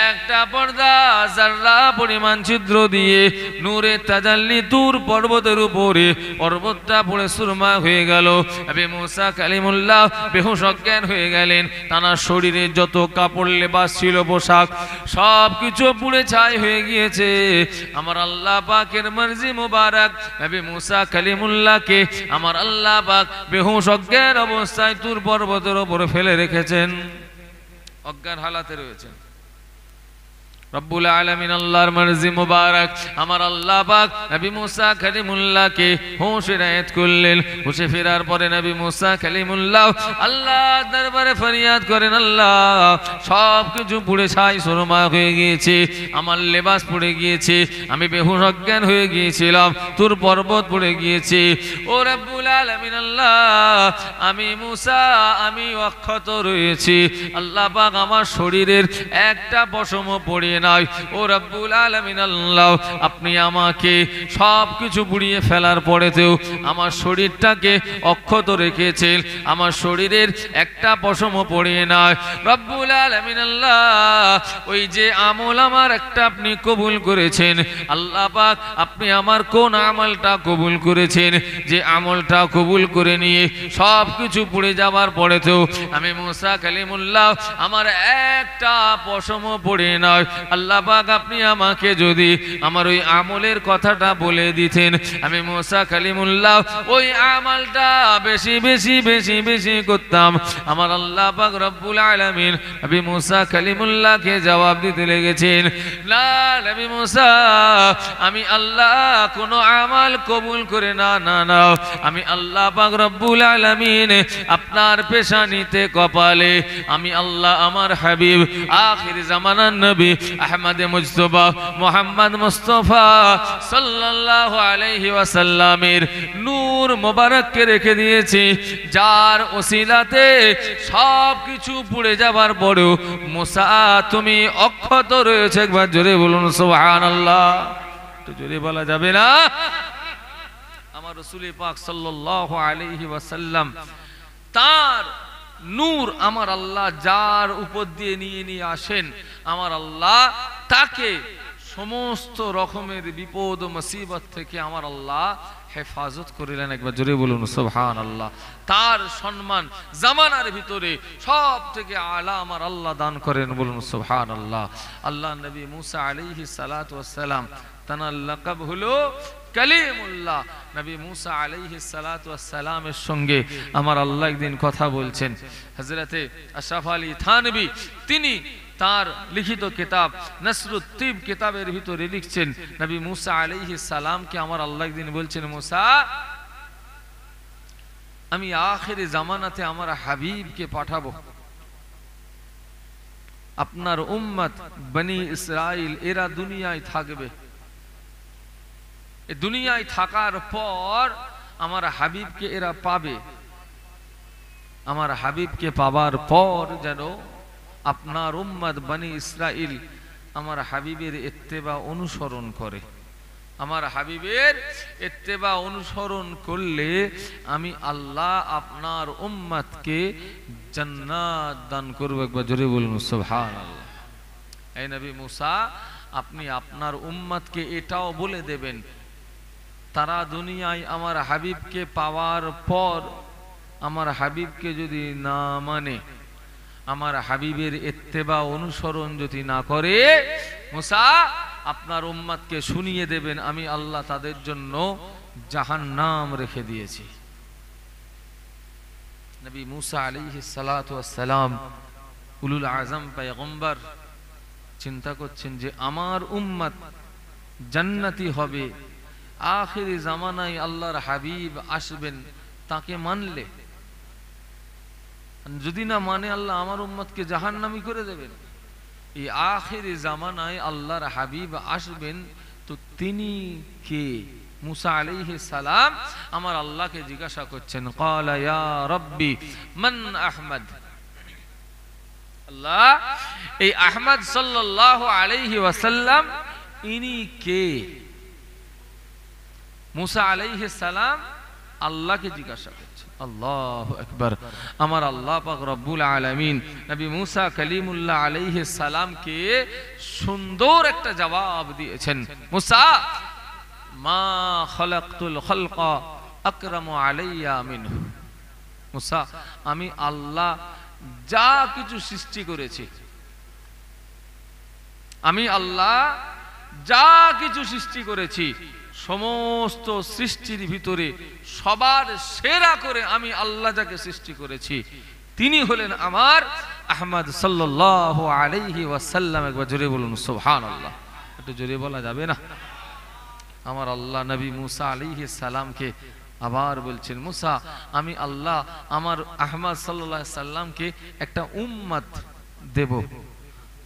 একটা পর্দা যারা পরিমাণ ছিদ্র দিয়ে নূরে তাজাল্লি তুর পর্বতের উপরে, পর্বতটা পড়ে সুরমা হয়ে গেল। নবী মুসা কালিমুল্লাহ বেহুশ অজ্ঞান হয়ে গেলেন। তার শরীরে যত কাপড় লেবাস ছিল, পোশাক, সব কিছু পুড়ে ছাই হয়ে গিয়েছে। আমার আল্লাহ পাকের মর্জি মুবারক নবী মুসা কালিমুল্লাহকে আমার আল্লাহ পাক বেহুশ অজ্ঞান অবস্থায় তুর পর্বতের উপরে ফেলে রেখেছেন, অজ্ঞান হালাতে রয়েছেন। রব্বুল আলামিন আল্লাহর মর্জি মুবারক আমার আল্লাহ পাক নবী মুসা কালিমুল্লাহকে হুঁশে রায়েত করলেন। হুঁশে ফেরার পরে নবী মুসা কালিমুল্লাহ আল্লাহর দরবারে ফরিয়াদ করেন, আল্লাহ সব কিছু পুড়ে ছাই সুরমা হয়ে গিয়েছে, আমার লেবাস পুড়ে গিয়েছে, আমি বেহুশ অজ্ঞান হয়ে গিয়েছিলাম, তুর পর্বত পুড়ে গিয়েছে। ও রব্বুল আলামিন আল্লাহ, আমি মুসা আমি অক্ষত রয়েছি, আল্লাহ পাক আমার শরীরের একটা পশম পড়ে নাই। ও রব্বুল আলামিন আল্লাহ, আপনি আমাকে সব কিছু পুড়িয়ে ফেলার পরেতেও আমার শরীরটাকে অক্ষত রেখেছেন, আমার শরীরের একটা পশম পড়িয়ে নাই। রব্বুল আলামিন আল্লাহ, ওই যে আমল আমার একটা আপনি কবুল করেছেন, আল্লাহ পাক আপনি আমার কোন আমলটা কবুল করেছেন, যে আমলটা কবুল করে নিয়ে সব কিছু পুড়ে যাবার পরেতেও আমি মুসা কালিমুল্লাহ আমার একটা পশম পড়ে নয়, আল্লাহ পাক আপনি আমাকে যদি আমার ওই আমলের কথাটা বলে দিতেন, আমি মুসা কালিমুল্লাহ ওই আমলটা বেশি বেশি বেশি বেশি করতাম। আমার আল্লাহ পাক রব্বুল আলামিন নবী মুসা কালিমুল্লাহকে জবাব দিতে লেগেছেন, না নবী মুসা, আমি আল্লাহ কোনো আমল কবুল করে না, না না, আমি আল্লাহ পাক রব্বুল আলামিন আপনার পেশানিতে কপালে আমি আল্লাহ আমার হাবিব আখির জামানার নবী আহমদ মুজতবা মুহাম্মদ মুস্তাফা সাল্লাল্লাহু আলাইহি ওয়াসাল্লামের নূর মোবারককে রেখে দিয়েছি, যার ওসিলাতে সব কিছু পুড়ে যাবার পরেও মুসা তুমি অক্ষত রয়েছে। একবার জোরে বলুন সুবহানাল্লাহ। একটু জোরে বলা যাবে না? আমার রাসূল পাক সাল্লাল্লাহু আলাইহি ওয়াসাল্লাম তার নূর আমার আল্লাহ যার উপর দিয়ে নিয়ে আসেন, আমার আল্লাহ তাকে সমস্ত রকমের বিপদ ও মুসিবত থেকে আমার আল্লাহ হেফাজত করিলেন। একবার জোরে বলুন সুবহানাল্লাহ। তার সম্মান জামানার ভিতরে সব থেকে আলা আমার আল্লাহ দান করেন, বলুন সুবহানাল্লাহ। আল্লাহ নবী মুসা আলাইহিস সালাতু ওয়াস সালাম তার লাকাব হলো কালিমুল্লাহ। নবী মুসা আলাইহিস সালাতু ওয়াস সালামের সঙ্গে আমার আল্লাহ একদিন কথা বলছেন। হযরতে আশরাফ আলী থানভী তিনি তার লিখিত কিতাব নসরুত তিব কিতাবের ভিতরে লিখছেন, নবী মুসা আলাইহিস সালামকে আমার আল্লাহ একদিন বলছেন, মুসা আমি আখির জামানাতে আমার হাবিবকে পাঠাবো, আপনার উম্মত বনি ইসরাইল এরা দুনিয়ায় থাকবে, এই দুনিয়ায় থাকার পর আমার হাবিবকে এরা পাবে, আমার হাবিবকে পাবার পর যেন আপনার উম্মত বনি ইসরাইল আমার হাবিবের ইত্তেবা অনুসরণ করে। আমার হাবিবের ইত্তেবা অনুসরণ করলে আমি আল্লাহ আপনার উম্মতকে জান্নাত দান করব। একবার জোরে বলুন সুবহানাল্লাহ। এই নবী মুসা আপনি আপনার উম্মতকে এটাও বলে দেবেন, তারা দুনিয়ায় আমার হাবিবকে পাওয়ার পর আমার হাবিবকে যদি না মানে, আমার হাবিবের ইত্তেবা অনুসরণ যদি না করে, মুসা আপনার উম্মতকে শুনিয়ে দেবেন আমি আল্লাহ তাদের জন্য জাহান্নাম রেখে দিয়েছি। নবী মুসা আলাইহিস সালাতু ওয়াস সালাম উলুল আযম পয়গম্বর চিন্তা করছেন যে আমার উম্মত জান্নাতি হবে, আখিরি জামানায় আল্লাহর হাবিব আসবেন, তাকে মানলে, যদি না মানে আল্লাহ আমার উম্মতকে জাহান্নামী করে দেবেন। এই আখিরি জামানায় আল্লাহর হাবিব আসবেন, তো তিনি কে? মুসা আলাইহিস সালাম আমার আল্লাহকে জিজ্ঞাসা করছেন, ক্বালা ইয়া রাব্বি মান আহমদ। আল্লাহ এই আহমদ সাল্লাল্লাহু আলাইহি ওয়াসাল্লাম ইনি কে? মুসা আলাইহিস সালাম আল্লাহকে জিজ্ঞাসা করছেন। আল্লাহু আকবার। আমার আল্লাহ পাক রব্বুল আলামিন নবী মুসা কালিমুল্লাহ আলাইহিস সালামকে সুন্দর একটা জবাব দিয়েছেন, মুসা মা খালাকতুল খালকা আকরামু আলাইয়া মিনহু। মুসা আমি আল্লাহ যা কিছু সৃষ্টি করেছি, আমি আল্লাহ যা কিছু সৃষ্টি করেছি, সমস্ত সৃষ্টির ভিতরে সবার সেরা করে আমি আল্লাহ যাকে সৃষ্টি করেছি তিনি হলেন আমার আহমদ সাল্লাল্লাহু আলাইহি ওয়াসাল্লাম। একবার জোরে বলুন সুবহানাল্লাহ। একটু জোরে বলা যাবে না? আমার আল্লাহ নবী মুসা আলাইহিস সালামকে আবার বলছেন, মুসা আমি আল্লাহ আমার আহমদ সাল্লাল্লাহু আলাইহি সাল্লামকে একটা উম্মত দেব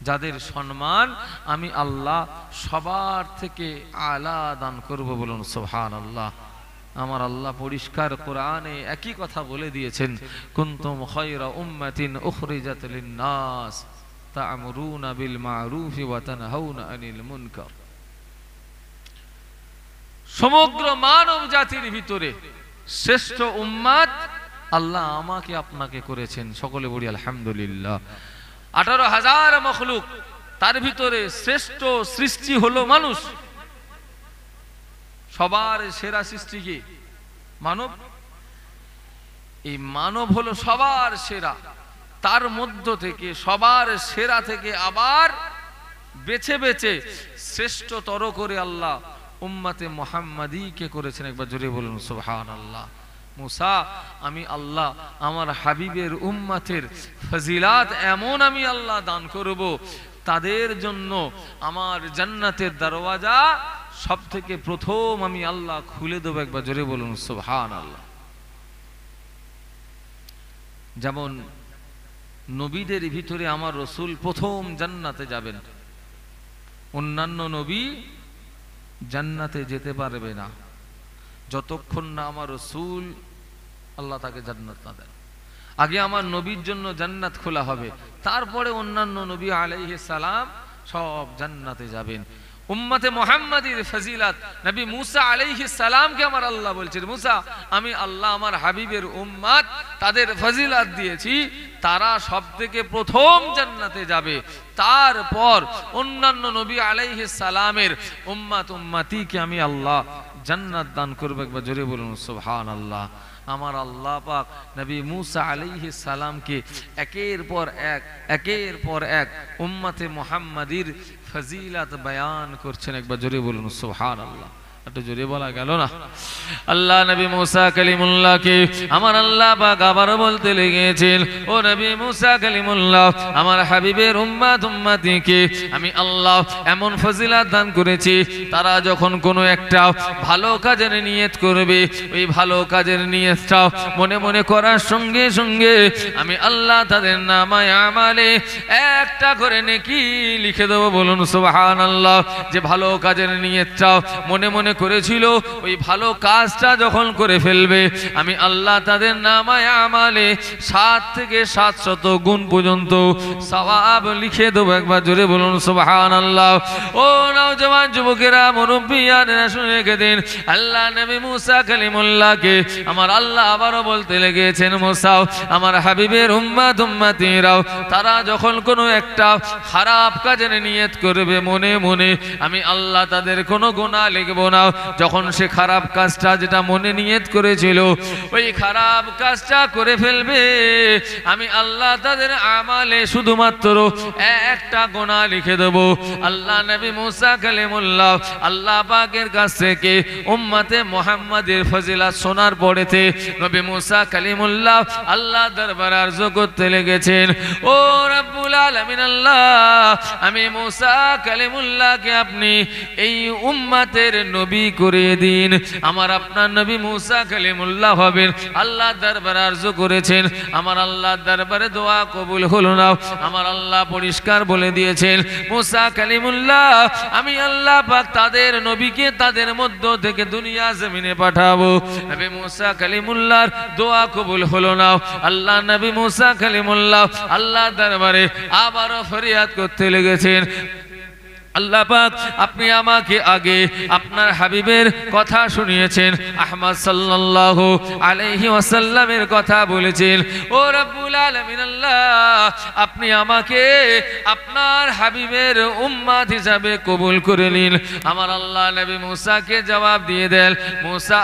যাদের সম্মান আমি আল্লাহ সবার থেকে আলা দান করব। বলুন সুবহানাল্লাহ। আমার আল্লাহ পরিষ্কার কোরআনে একই কথা বলে দিয়েছেন, কুনতুম খায়রা উম্মাতিন উখরিজাত লিন-নাস তা'মুরুনা বিল মা'রুফি ওয়া তানহাউনা আনিল মুনকার। সমগ্র মানব জাতির ভিতরে শ্রেষ্ঠ উম্মত আল্লাহ আমাকে আপনাকে করেছেন। সকলে বলি আলহামদুলিল্লাহ। 18,000 মখলুক, তার ভিতরে শ্রেষ্ঠ সৃষ্টি হলো মানুষ। সবার সেরা সৃষ্টি কি? মানব। এই মানব হলো সবার সেরা, তার মধ্য থেকে সবার সেরা থেকে আবার বেছে বেছে শ্রেষ্ঠতর করে আল্লাহ উম্মতে মুহাম্মাদীকে করেছেন। একবার জোরে বলুন সুবহানাল্লাহ। মুসা, আমি আল্লাহ আমার হাবিবের উম্মতের ফজিলাত এমন আমি আল্লাহ দান করব, তাদের জন্য আমার জান্নাতের দরওয়াজা সব থেকে প্রথম আমি আল্লাহ খুলে দেব। একবার জোরে বলুন সুবহানাল্লাহ। যেমন নবীদের ভিতরে আমার রসুল প্রথম জান্নাতে যাবেন, অন্যান্য নবী জান্নাতে যেতে পারবে না যতক্ষণ না আমার রসুল আল্লাহ তাকে জান্নাত না দেন। আগে আমার নবীর জন্য জান্নাত খোলা হবে, তারপরে অন্যান্য নবী আলাইহিস সালাম সব জান্নাতে যাবেন। উম্মতে মুহাম্মাদীর ফজিলাত নবী মুসা আলাইহিস সালামকে আমার আল্লাহ বলছেন, মুসা আমি আল্লাহ আমার হাবিবের উম্মত তাদের ফজিলাত দিয়েছি, তারা সবথেকে প্রথম জান্নাতে যাবে, তারপর অন্যান্য নবী আলাইহিস সালামের উম্মত উম্মতিকে আমি আল্লাহ জান্নাত দান করব। একবার জোরে বলুন সুবহানাল্লাহ। আমার আল্লাহ পাক নবী মুসা আলাইহিস সালামকে একের পর এক উম্মতে মুহাম্মাদীর ফজিলাত বয়ান করছেন। একবার জোরে বলুন সুবহানাল্লাহ। একটু জোরে বলা গেল না? আল্লাহ নবী মুসা কালিমুল্লাহকে আমার আল্লাহ পাক আবার বলতে লেগেছেন, ও নবী মুসা কালিমুল্লাহ আমার হাবিবের উম্মত উম্মতিকে আমি আল্লাহ এমন ফজিলাত দান করেছি, তারা যখন কোনো একটা ভালো কাজের নিয়ত করবে, ওই ভালো কাজের নিয়তটা মনে মনে করার সঙ্গে সঙ্গে আমি আল্লাহ তাদের নামায়ে আমালে একটা করে নেকি লিখে দেব। বলুন সুবহানাল্লাহ। যে ভালো কাজের নিয়তটা মনে মনে করেছিল, ওই ভালো কাজটা যখন করে ফেলবে আমি আল্লাহ তাদের নামায়ে আমালে 7 থেকে 700 গুণ পর্যন্ত সওয়াব লিখে দেব। একবার জোরে বলুন সুবহানাল্লাহ। ও নওজওয়ান যুবকেরা, মুরব্বিয়ানেরা শুনে রেখে দিন, আল্লাহ নবী মুসা কালিমুল্লাহকে আমার আল্লাহ আবারও বলতে লেগেছেন, মুসা আমার হাবিবের উম্মত উম্মতিরাও তারা যখন কোনো একটা খারাপ কাজের নিয়ত করবে মনে মনে, আমি আল্লাহ তাদের কোনো গুনাহ লিখব না। যখন সে খারাপ কাজটা যেটা মনে নিয়ত করেছিল ওই খারাপ কাজটা করে ফেলবে, আমি আল্লাহ তাদের আমালে শুধুমাত্র একটা গুনাহ লিখে দেব। আল্লাহ নবী মুসা কালিমুল্লাহ আল্লাহ পাকের কাছ থেকে উম্মতে মুহাম্মাদের ফজিলাত শোনার পরেতে নবী মুসা কালিমুল্লাহ আল্লাহ দরবারে আরজ করতে লেগেছেন, ও রব্বুল আলামিন আল্লাহ, আমি মুসা কালিমুল্লাহকে আপনি এই উম্মতের নবী করে দিন। আমার আপনার নবী মুসা কালিমুল্লাহ হবেন। আল্লাহ দরবারে আরজ করেছেন, আমার আল্লাহ দরবারে দোয়া কবুল হলো না। আমার আল্লাহ পরিষ্কার বলে দিয়েছেন, মুসা কালিমুল্লাহ আমি আল্লাহ পাক তাদের নবীকে তাদের মধ্য থেকে দুনিয়া জমিনে পাঠাবো। নবী মুসা কালিমুল্লাহর দোয়া কবুল হলো না। আল্লাহ নবী মুসা কালিমুল্লাহ আল্লাহ দরবারে আবারও ফরিয়াদ করতে লেগেছেন, আল্লাহ পাক আপনি আমাকে আগে আপনার হাবিবের কথা শুনিয়েছেন, আহমদ সাল্লাল্লাহু আলাইহি ওয়াসাল্লামের কথা বলেছেন, ও রব্বুল আলামিন আল্লাহ আপনি আমাকে আপনার হাবিবের উম্মত হিসাবে কবুল করে নিন। আমার আল্লাহ নবী মুসাকে জবাব দিয়ে দেন, মুসা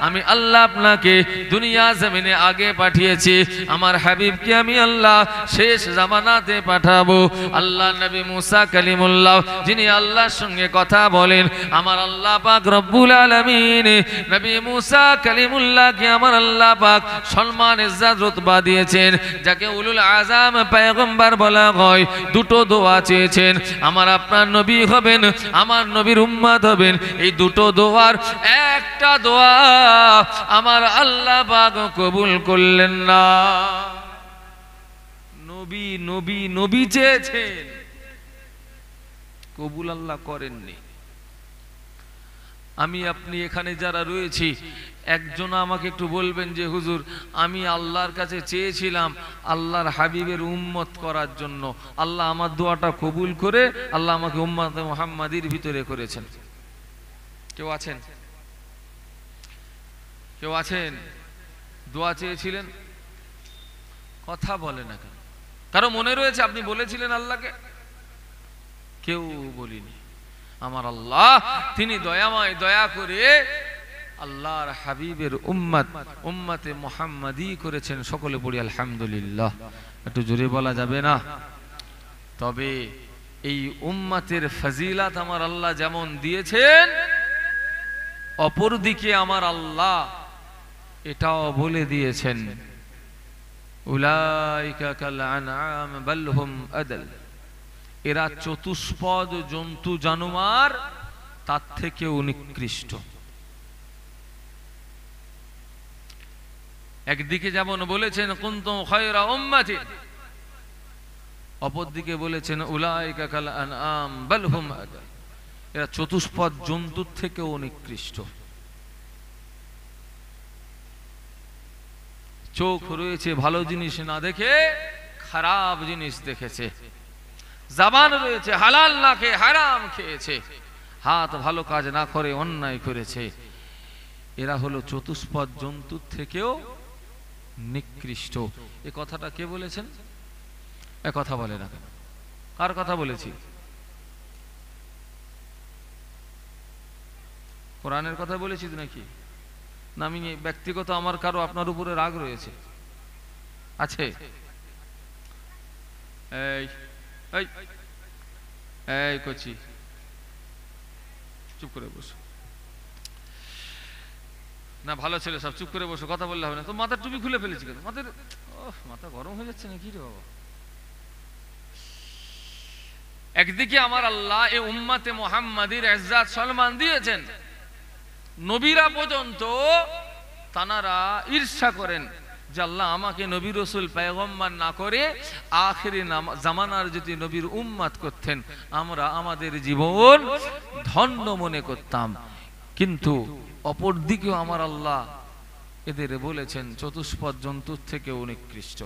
আমি আল্লাহ আপনাকে দুনিয়া জমিনে আগে পাঠিয়েছি, আমার হাবিবকে আমি আল্লাহ শেষ জামানাতে পাঠাবো। আল্লাহ নবী মুসা কালিমুল্লাহ যিনি আল্লাহর সঙ্গে কথা বলেন, আমার আল্লাহ পাক রব্বুল আলামিন নবী মুসা কালিমুল্লাহকে আমার আল্লাহ পাক সম্মান ইজ্জত রতবা দিয়েছেন, যাকে উলুল আযাম পয়গম্বর বলা হয়। দুটো দোয়া চেয়েছেন, আমার আপনার নবী হবেন, আমার নবীর উম্মত হবেন। এই দুটো দোয়ার একটা দোয়া আমার আল্লাহ পাক কবুল করলেন না। নবী নবী নবী চেয়েছেন, কবুল আল্লাহ করেননি। আমি আপনি এখানে যারা রয়েছি একজন আমাকে একটু বলবেন যে হুজুর আমি আল্লাহর কাছে চেয়েছিলাম আল্লাহর হাবিবের উম্মত করার জন্য, আল্লাহ আমার দোয়াটা কবুল করে আল্লাহ আমাকে উম্মতে মুহাম্মাদীর ভিতরে করেছেন। কেউ আছেন? কেউ আছেন দোয়া চেয়েছিলেন? কথা বলে না কেন? কারো মনে রয়েছে আপনি বলেছিলেন আল্লাহকে? কেউ বলিনি। আমার আল্লাহ তিনি দয়াময়, দয়া করে আল্লাহর হাবিবের উম্মত উম্মতে মুহাম্মাদী করেছেন। সকলে পড়ি আলহামদুলিল্লাহ। একটু জোরে বলা যাবে না? তবে এই উম্মতের ফজিলাত আমার আল্লাহ যেমন দিয়েছেন, অপরদিকে আমার আল্লাহ এটাও বলে দিয়েছেন, উলাইকা কাল আনআম বাল হুম আদল, এরা চতুষ্পদ জন্তু জানোয়ার তার থেকেও নিকৃষ্ট। একদিকে যেমন বলেছেন কুনতুম খায়রা উম্মাতিন, অপরদিকে বলেছেন উলাইকা কাল আনআম বাল হুম আদল, এরা চতুষ্পদ জন্তুর থেকেও নিকৃষ্ট। চোখ রয়েছে ভালো জিনিস না দেখে খারাপ জিনিস দেখেছে, জবান রয়েছে হালাল না খেয়ে হারাম খেয়েছে, হাত ভালো কাজ না করে অন্যায় করেছে। এরা হলো চতুষ্পদ জন্তুর থেকেও নিকৃষ্ট। এ কথাটা কে বলেছেন? এ কথা বলে না কেন? কার কথা বলেছি? কোরআনের কথা বলেছি নাকি? না আমি ব্যক্তিগত আমার কারো আপনার উপরে রাগ রয়েছে আছে? এই এই এই কচি চুপ করে বসো না, ভালো ছেলে সব চুপ করে বসো, কথা বললে হবে না। তো মাথার টুপি খুলে ফেলেছি কেন? মাথা গরম হয়ে যাচ্ছে না কি রে বাবা? একদিকে আমার আল্লাহ এ উম্মতে মুহাম্মাদির ইজ্জত সম্মান দিয়েছেন, নবীরা পর্যন্ত তানারা ঈর্ষা করেন যে আল্লাহ আমাকে নবী রাসূল পয়গম্বর না করে আখিরি জামানার যদি নবীর উম্মত করতেন আমরা আমাদের জীবন ধন্য মনে করতাম। কিন্তু অপর দিকেও আমার আল্লাহ এদের বলেছেন চতুষ্পদ জন্তুর থেকেও নিকৃষ্ট।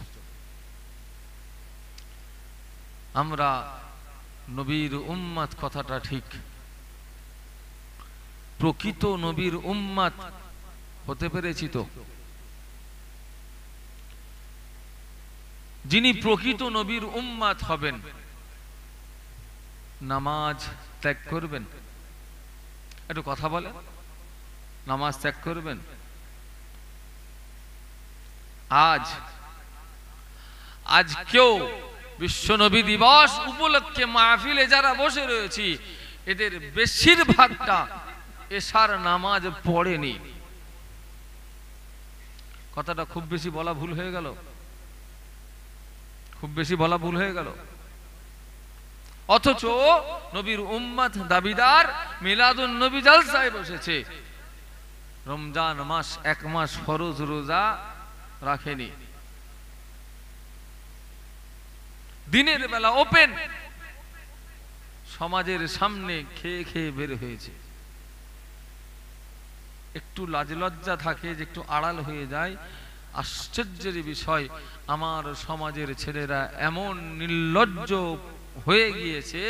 আমরা নবীর উম্মত কথাটা ঠিক, প্রকৃত নবীর উম্মত হতে পেরেছি তো? যিনি প্রকৃত নবীর উম্মত হবেন নামাজ ত্যাগ করবেন? একটু কথা বলে, নামাজ ত্যাগ করবেন? আজ কেউ বিশ্ব নবী দিবস উপলক্ষে মাহফিলে যারা বসে রয়েছি এদের বেশিরভাগটা এশার নামাজ পড়েনি। কথাটা খুব বেশি বলা ভুল হয়ে গেল? খুব বেশি বলা ভুল হয়ে গেল? অথচ নবীর উম্মত দাবিদার মিলাদুন নবী জালসায় বসেছে, রমজান মাস এক মাস ফরজ রোজা রাখেনি, দিনের বেলা ওপেন সমাজের সামনে খেয়ে খেয়ে বের হয়েছে। একটু লাজ লজ্জা থাকে যে একটু আড়াল হয়ে যায়। আশ্চর্যের বিষয়, আমার সমাজের ছেলেরা এমন নির্লজ্জ হয়ে গিয়েছে,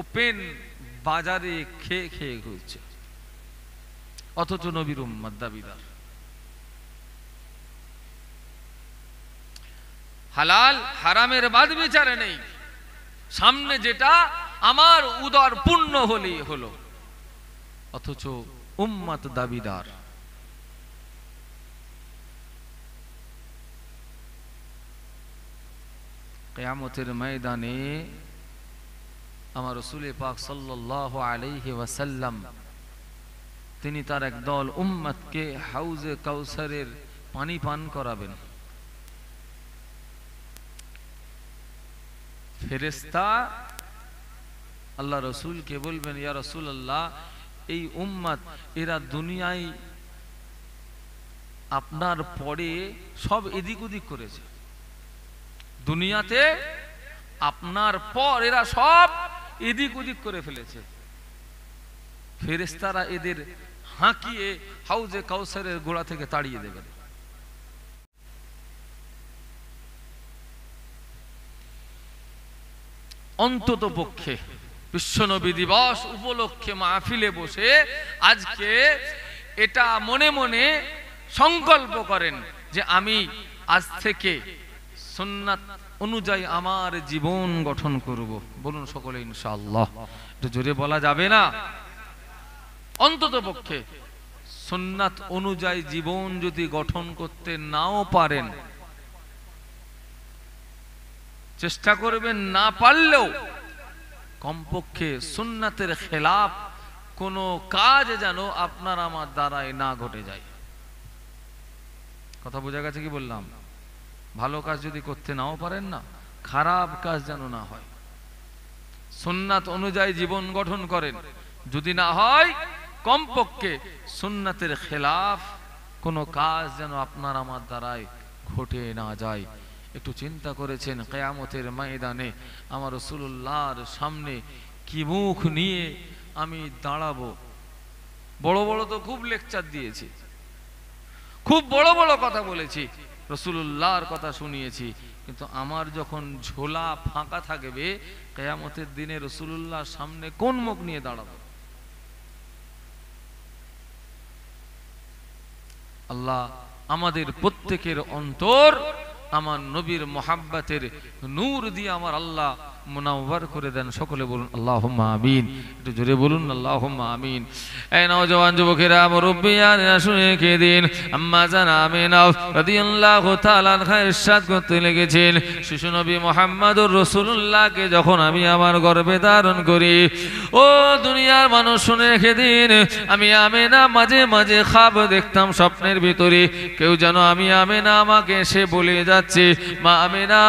ওপেন বাজারে খেয়ে খেয়ে ঘুরছে, অথচ নবীর উম্মত দাবিদার। হালাল হারামের বাদ বিচারে নেই, সামনে যেটা আমার উদর পূর্ণ হলেই হলো, অথচ উম্মত দাবিদার। কিয়ামতের ময়দানে আমার রাসূল পাক সাল্লাল্লাহু আলাইহি ওয়াসাল্লাম তিনি তার একদল উম্মতকে হাউজে কাউসারের পানি পান করাবেন। ফেরেশতা আল্লাহ রাসূলকে বলবেন, ইয়া রাসূলুল্লাহ, এই উম্মত এরা দুনিয়ায় আপনার পরে সব এদিক ওদিক করেছে, দুনিয়াতে আপনার পর এরা সব এদিক ওদিক করে ফেলেছে। ফেরেশতারা এদের হাঁকিয়ে হাউজে কাউসারের গোড়া থেকে তাড়িয়ে দেবেন। অন্তত পক্ষে বিশ্বনবী দিবস উপলক্ষে মাহফিলে বসে আজকে এটা মনে মনে সংকল্প করেন যে আমি আজ থেকে সুন্নাত অনুযায়ী আমার জীবন গঠন করব। বলুন সকলে ইনশাআল্লাহ। একটু জোরে বলা যাবে না? অন্তত পক্ষে সুন্নাত অনুযায়ী জীবন যদি গঠন করতে নাও পারেন, চেষ্টা করবেন, না পারলেও কমপক্ষে সুন্নাতের খেলাফ কোনো কাজ যেন আপনার আমার দ্বারায় না ঘটে যায়। কথা বোঝা গেছে কি বললাম? ভালো কাজ যদি করতে নাও পারেন না, খারাপ কাজ যেন না হয়। সুন্নাত অনুযায়ী জীবন গঠন করেন, যদি না হয় কমপক্ষে সুন্নাতের খেলাফ কোনো কাজ যেন আপনার আমার দ্বারায় ঘটে না যায়। একটু চিন্তা করেছেন কিয়ামতের ময়দানে আমার রাসূলুল্লাহর সামনে কি মুখ নিয়ে আমি দাঁড়াবো? বড় বড় তো খুব লেকচার দিয়েছি, খুব বড় বড় কথা বলেছি, রাসূলুল্লাহর কথা শুনিয়েছি, কিন্তু আমার যখন ঝোলা ফাঁকা থাকবে কিয়ামতের দিনে রাসূলুল্লাহর সামনে কোন মুখ নিয়ে দাঁড়াবো? আল্লাহ আমাদের প্রত্যেকের অন্তর আমার নবীর মোহাব্বতের নূর দিয়ে আমার আল্লাহ মুনাওয়ার করে দেন। সকলে বলুন আল্লাহুম্মা আমিন। একটু জোরে বলুন আল্লাহুম্মা আমিন। এই নওজওয়ান যুবকেরা, মুরব্বিয়ানেরা শুনে কে দিন আম্মা জান আমিনা রাদিয়াল্লাহু তাআলা আনহা ইরশাদ করতে লেগেছেন, শিশু নবী মুহাম্মদুর রাসূলুল্লাহকে যখন আমি আমার গর্ভে ধারণ করি, ও দুনিয়ার মানুষ শুনে রেখে দিন, আমি আমিনা মাঝে মাঝে খাব দেখতাম স্বপ্নের ভিতরে, কেউ যেন আমি আমিনা আমাকে এসে বলে যাচ্ছে, মা আমিনা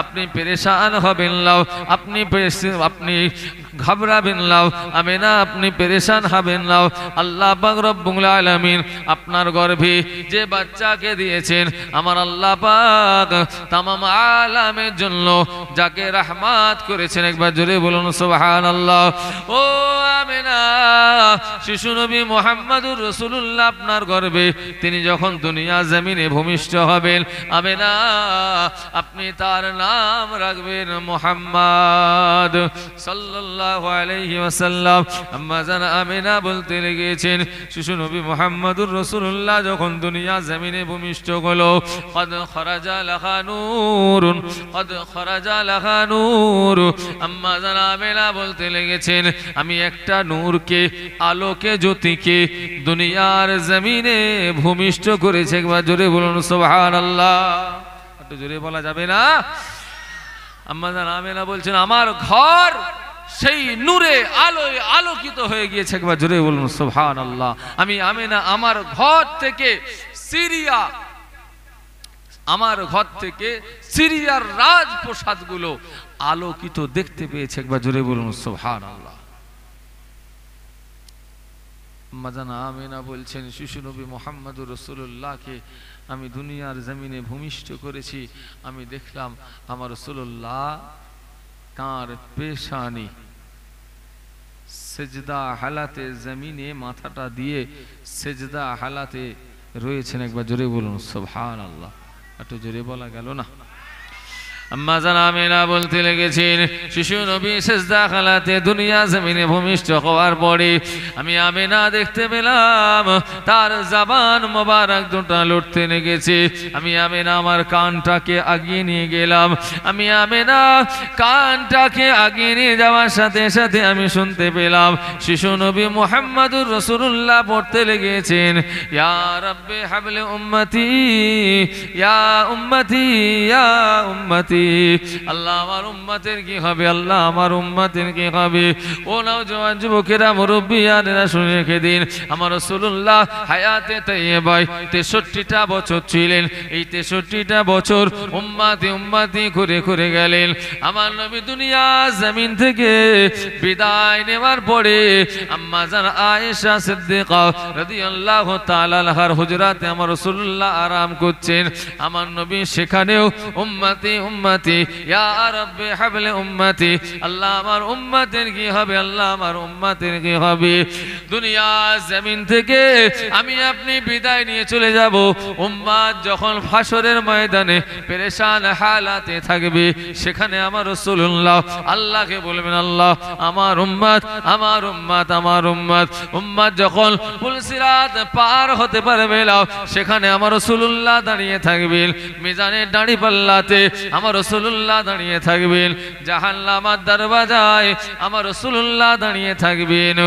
আপনি পেরেশান হবেন লাও, আপনি ঘাবড়াবেন লাও, আমিনা আপনি পেরেশান হবেন লাও, আল্লাহ পাক রব্বুল আলামিন আপনার গর্ভে যে বাচ্চাকে দিয়েছেন, আমার আল্লাহ পাক তামাম আলামের জন্য যাকে রহমত করেছেন, একবার জোরে বলুন সুবহানাল্লাহ। ও আমিনা, শিশু নবী মুহাম্মদুর রাসূলুল্লাহ আপনার গর্ভে তিনি যখন দুনিয়া জমিনে ভূমিষ্ঠ হবেন, আমিনা আপনি তার নাম রাখবেন মুহাম্মদ সাল্লাল্লাহু আলাইহি ওয়াসাল্লাম। আম্মা জান আমিনা বলতে লেগেছেন, শিশু নবী মুহাম্মদুর রাসূলুল্লাহ যখন দুনিয়া জমিনে ভূমিষ্ঠ হলো, কদ খরাজা লাহা নূরুন, কদ খরাজা লাহা নূর, আম্মা জান আমিনা বলতে লেগেছেন, আমি একটা নূরকে, আলোকে, জ্যোতিকে দুনিয়ার জমিনে ভূমিষ্ঠ করেছি। একবার জোরে বলুন সুবহানাল্লাহ। একটু জোরে বলা যাবে না? আম্মা জান আমিনা বলছেন, আমার ঘর সেই নূরে আলোয় আলোকিত হয়ে গিয়েছে। একবার জোরে বলুন সুবহানাল্লাহ। আমি আমিনা আমার ঘর থেকে সিরিয়া, আমার ঘর থেকে সিরিয়ার রাজপ্রাসাদগুলো আলোকিত দেখতে পেয়েছে। একবার জোরে বলুন সুবহানাল্লাহ। আম্মা জান আমিনা বলছেন, শিশু নবী মুহাম্মদুর রাসূলুল্লাহকে আমি দুনিয়ার জমিনে ভূমিষ্ঠ করেছি, আমি দেখলাম আমার রাসূলুল্লাহ কার পেশানি সেজদা হালাতে জমিনে মাথাটা দিয়ে সেজদা হালাতে রয়েছেন। একবার জোরে বলুন সুবহানাল্লাহ। একটু জোরে বলা গেল না? আম্মা জান আমিনা বলতে লেগেছেন, শিশু নবী সেজদা হালাতে দুনিয়া জমিনে ভূমিষ্ঠ হওয়ার পরে আমি আমিনা দেখতে পেলাম তার জবান মোবারক দুটো লড়তে লেগেছে। আমি আমিনা আমার কানটাকে আগিয়ে নিয়ে গেলাম, আমি আমিনা কানটাকে আগিয়ে নিয়ে যাওয়ার সাথে সাথে আমি শুনতে পেলাম শিশু নবী মুহাম্মদুর রাসূলুল্লাহ পড়তে লেগেছেন, ইয়া রাব্বি হাবলি উম্মতি, ইয়া উম্মতি, ইয়া উম্মতি। আল্লাহ আমার উম্মতের কি হবে, আল্লাহ আমার উম্মতের কি হবে? ও নওজওয়ান যুবকেরা, মুরব্বিয়ানেরা শুনে রেখে দিন, আমার রাসূলুল্লাহ হায়াতে তাইয়্যিবায় 63টা বছর ছিলেন। এই 63টা বছর উম্মতি উম্মতি করে করে গেলেন। আমার নবী দুনিয়া জমিন থেকে বিদায় নেওয়ার পরে আম্মা জান আয়েশা সিদ্দিকা রাদিয়াল্লাহু তাআলা আনহার হুজরাতে আমার রাসূলুল্লাহ আরাম করছেন। আমার নবী সেখানেও উম্মতি উম্মতি, ইয়া রাব্বি হাবলি উম্মতি, আল্লাহ আমার উম্মতের কি হবে, আল্লাহ আমার উম্মতের কি হবে? দুনিয়া জমিন থেকে আমি আপনি বিদায় নিয়ে চলে যাব, উম্মত যখন হাসরের ময়দানে পেরেশান হালাতে থাকবে, সেখানে আমার রাসূলুল্লাহ আল্লাহকে বলবেন, আল্লাহ আমার উম্মত, আমার উম্মত, আমার উম্মত। উম্মত যখন পুলসিরাত পার হতে পারবে না, সেখানে আমার রাসূলুল্লাহ দাঁড়িয়ে থাকবেন। মিজানের দাঁড়ি পাল্লাতে আমার রাসূলুল্লাহ দাঁড়িয়ে থাকবেন। জাহান্নামের দরওয়াজায় আমার রাসূলুল্লাহ দাঁড়িয়ে থাকবেন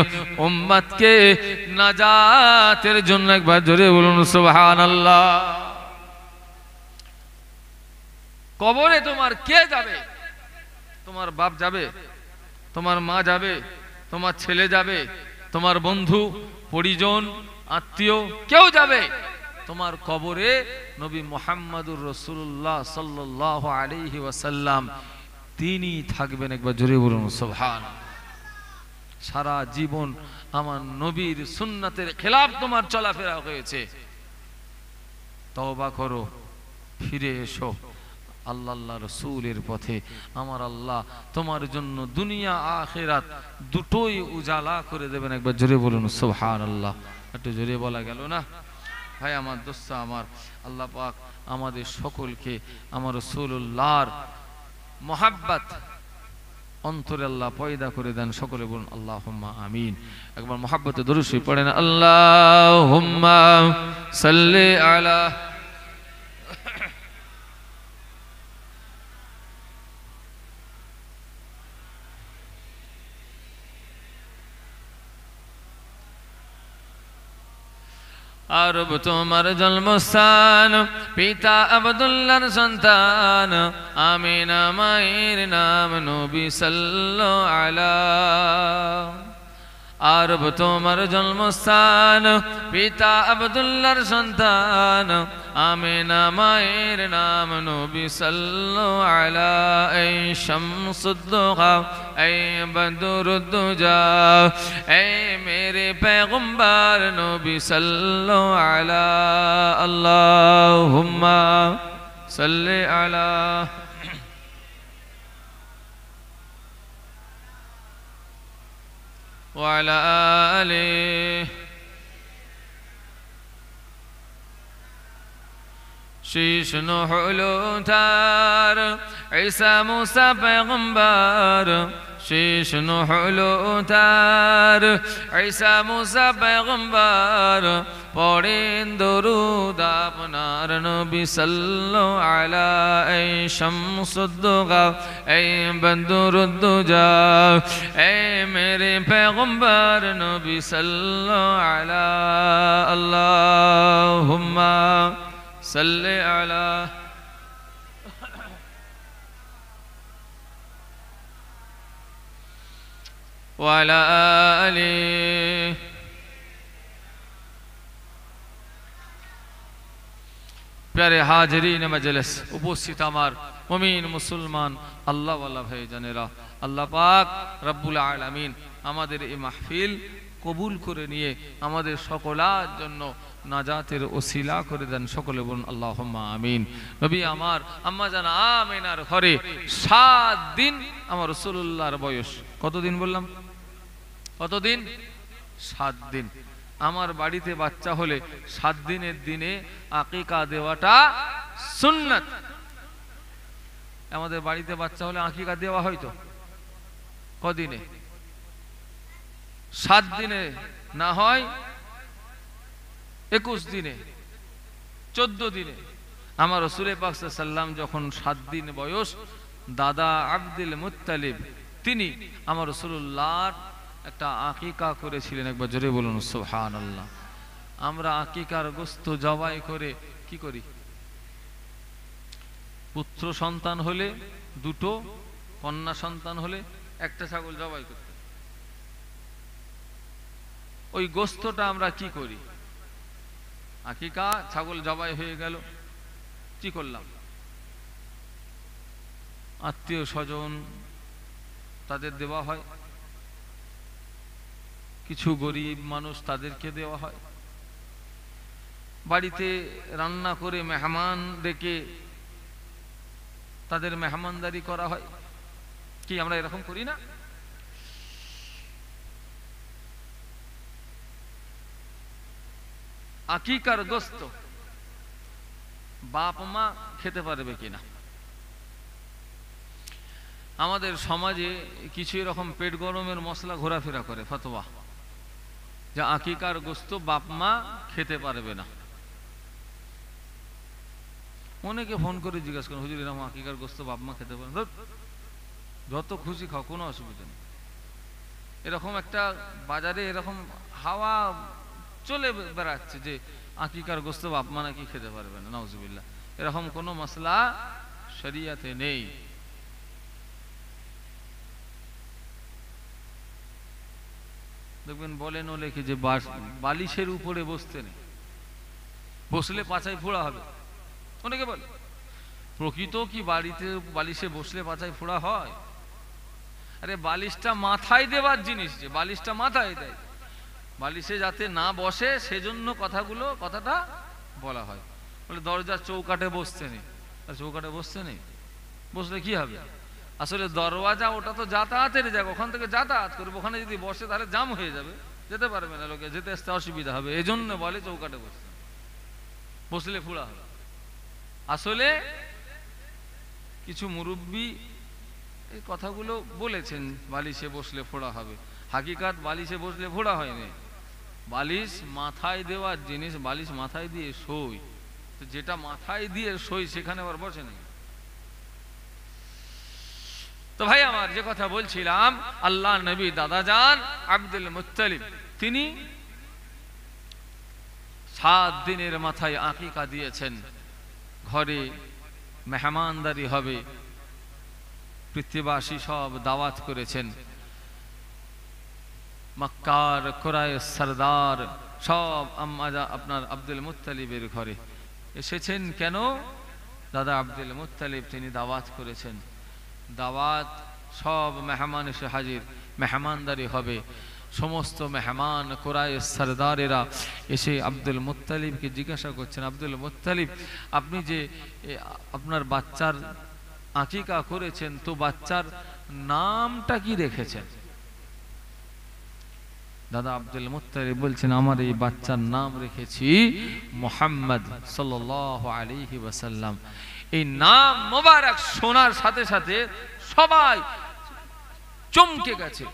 উম্মতকে নাজাতের জন্য। একবার জোরে বলুন সুবহানাল্লাহ। কবরে তোমার কে যাবে? তোমার বাপ যাবে? তোমার মা যাবে, তোমার ছেলে যাবে, তোমার বন্ধু পরিজন আত্মীয় কেউ যাবে, তোমার কবরে নবী মুহাম্মদুর রাসূলুল্লাহ সাল্লাল্লাহু আলাইহি ওয়াসাল্লাম তিনি থাকবেন। একবার জোরে বলুন সুবহানাল্লাহ। সারা জীবন আমার নবীর সুন্নাতের খেলাফ তোমার চলাফেরা হয়েছে, তওবা করো, ফিরে এসো আল্লাহ রসুলের পথে। আমার আল্লাহ তোমার জন্য দুনিয়া আখিরাত দুটোই উজালা করে দেবেন। একবার জোরে বলুন সুবহানাল্লাহ। একটু জোরে বলা গেল না ভাই আমার দোস্ত আমার। আল্লাহ পাক আমাদের সকলকে আমার রাসূলুল্লাহর মোহাব্বত অন্তরে আল্লাহ পয়দা করে দেন। সকলে বলুন আল্লাহুম্মা আমিন। একবার মোহাব্বতে দরুদ শরীফ পড়েন, আল্লাহুম্মা সাল্লি আলা আরব তোমার জন্মস্থান, পিতা আব্দুল্লাহর সন্তান, আমিনা মায়ের নাম, নবী সাল্লাল্লাহু আলাইহি। আরব তোমার জন্মস্থান, পিতা আব্দুল্লাহর সন্তান, আমিনা মায়ের নাম, নবী সাল্লাল্লাহু আলাইহি। এই শামসুদ্দোহা, এই বদরুদ্দুজা, এই মেরে पैगंबर नबी सल्लल्लाहु अलैहि। अल्लाहुम्मा सल्ली अला व अला आलि। शीश नूह लूथर ईसा मूसा पैगंबर, शीश नूह लूथर ईसा मूसा पैगंबर, पढ़ें दुरूद आपनार नबी सल्लल्लाहु अलैहि। शम्सुद्दोहा, ऐ बदरुद्दुजा, ऐ मेरे पैगंबर नबी सल्लल्लाहु अलैहि। अल्लाहुम्मा सल्ली अला व अला आलि। प्यारे हाजरीन मजलिस, उपस्थित आमार मुमिन मुसलमान अल्लाह वाला भाई जानेरा, अल्लाह पाक रब्बुल आलामीन आमादेर এই মাহফিল কবুল করে নিয়ে আমাদের সকলার জন্য নাজাতের ওসিলা করে দেন। সকলে বলুন আল্লাহুম্মা আমিন। নবী আমার আম্মা জান আমিনার ঘরে 7 দিন আমার রাসূলুল্লাহর বয়স। কতদিন বললাম? কতদিন? 7 দিন। আমার বাড়িতে বাচ্চা হলে 7 দিনের দিনে আকিকা দেওয়াটা সুন্নাত। আমাদের বাড়িতে বাচ্চা হলে আকিকা দেওয়া হয় তো কদিনে? 7 দিনে, না হয় 21 দিনে, 14 দিনে। আমার রাসূল পাক সাল্লাল্লাহু আলাইহি সাল্লাম যখন 7 দিন বয়স, দাদা আব্দুল মুত্তালিব তিনি আমার রাসূলুল্লাহর একটা আকিকা করেছিলেন। একবার জোরে বলুন সুবহানাল্লাহ। আমরা আকিকার গোশত জবাই করে কি করি? পুত্র সন্তান হলে 2টো, কন্যা সন্তান হলে 1টা ছাগল জবাই করতে। ওই গোশতটা আমরা কি করি? আকিকা ছাগল জবাই হয়ে গেল, কি করলাম? আত্মীয় স্বজন তাদের দেওয়া হয়, কিছু গরিব মানুষ তাদেরকে দেওয়া হয়, বাড়িতে রান্না করে মেহমান ডেকে তাদের মেহমানদারি করা হয়। কি আমরা এরকম করি না? আকিকার গোশত বাপ মা খেতে পারবে কিনা? আমাদের সমাজে কিছু এরকম পেট গরমের মশলা ঘোরাফেরা করে ফতোয়া, যে আকিকার গোশত বাপ মা খেতে পারবে না। অনেকে ফোন করে জিজ্ঞাসা করেন, হুজুর এরকম আকিকার গোশত বাপ মা খেতে পারে? যত খুশি খাও, কোনো অসুবিধা নেই। এরকম একটা বাজারে এরকম হাওয়া চলে বেড়াচ্ছে যে আকিকার গোশত বাপ মা নাকি খেতে পারবে না। নাউজুবিল্লাহ, এরকম কোনো মাসলা শরিয়াতে নেই। দেখবেন বলেন ও লেখে যে বালিশের উপরে বসতে নেই, বসলে পাছায় ফোড়া হবে। অনেকে বলে প্রকৃত কি বাড়িতে বালিশে বসলে পাছায় ফোড়া হয়? আরে বালিশটা মাথায় দেওয়ার জিনিস, যে বালিশটা মাথায় দেয়, বালিশে যাতে না বসে সেজন্য কথাটা বলা হয়। বলে দরজার চৌকাঠে বসতে নেই, আর চৌকাঠে বসতে নেই, বসলে কি হবে? আসলে দরওয়াজা ওটা তো যাতায়াতের জায়গা, ওখান থেকে যাতায়াত করবে, ওখানে যদি বসে তাহলে জাম হয়ে যাবে, যেতে পারবে না, লোকে যেতে আসতে অসুবিধা হবে, এজন্য বলে চৌকাঠে বসতে, বসলে ফোড়া হবে। আসলে কিছু মুরব্বী এই কথাগুলো বলেছেন বালিশে বসলে ফোড়া হবে, হাকিকাত বালিশে বসলে ফোড়া হয়নি। বালিশ মাথায় দেওয়ার জিনিস, বালিশ মাথায় দিয়ে শোই, তো যেটা মাথায় দিয়ে শোই সেখানে আবার বসে নেই। তো ভাই আমার যে কথা বলছিলাম, আল্লাহ নবী দাদা জান আব্দুল মুত্তালিব তিনি 7 দিনের মাথায় আকিকা দিয়েছেন। ঘরে মেহমানদারি হবে, পৃথিবীবাসী সব দাওয়াত করেছেন। মক্কার কুরাইশ সরদার সব আপনার আব্দুল মুত্তালিবের ঘরে এসেছেন। কেন? দাদা আব্দুল মুত্তালিব তিনি দাওয়াত করেছেন। দাওয়াত, সব মেহমান এসে হাজির, মেহমানদারি হবে। সমস্ত মেহমান কুরাইশ সরদারেরা এসে আব্দুল মুত্তালিবকে জিজ্ঞাসা করছেন, আব্দুল মুত্তালিব আপনি যে আপনার বাচ্চার আকিকা করেছেন, তো বাচ্চার নামটা কি রেখেছেন? দাদা আব্দুল মুত্তালিব বলছেন, আমার এই বাচ্চার নাম রেখেছি মুহাম্মদ সাল্লাল্লাহু আলাইহি ওয়াসাল্লাম। এই নাম মোবারক শোনার সাথে সাথে সবাই চমকে গেছে,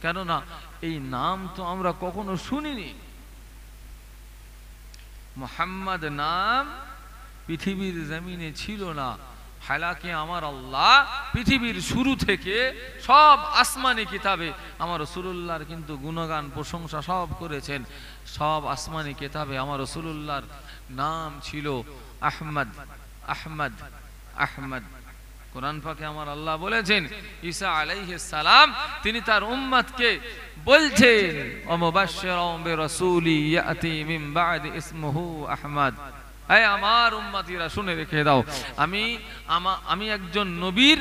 কেননা এই নাম তো আমরা কখনো শুনিনি। মুহাম্মদ নাম পৃথিবীর জমিনে ছিল না, হালাকি আমার আল্লাহ পৃথিবীর শুরু থেকে সব আসমানি কিতাবে আমার রাসূলুল্লাহর কিন্তু গুণগান প্রশংসা সব করেছেন। সব আসমানি কিতাবে আমার রাসূলুল্লাহর নাম ছিল আহমদ, আহমদ, আহমদ। কোরআন পাকে আমার আল্লাহ বলেছেন, ঈসা আলাইহিস সালাম তিনি তার উম্মতকে বলছেন, ওয়া মুবাশশিরান বিরাসূলি ইয়াতি মিন বা'দি ইসমুহু আহমদ। এই আমার উম্মতিরা শুনে রেখে দাও, আমি একজন নবীর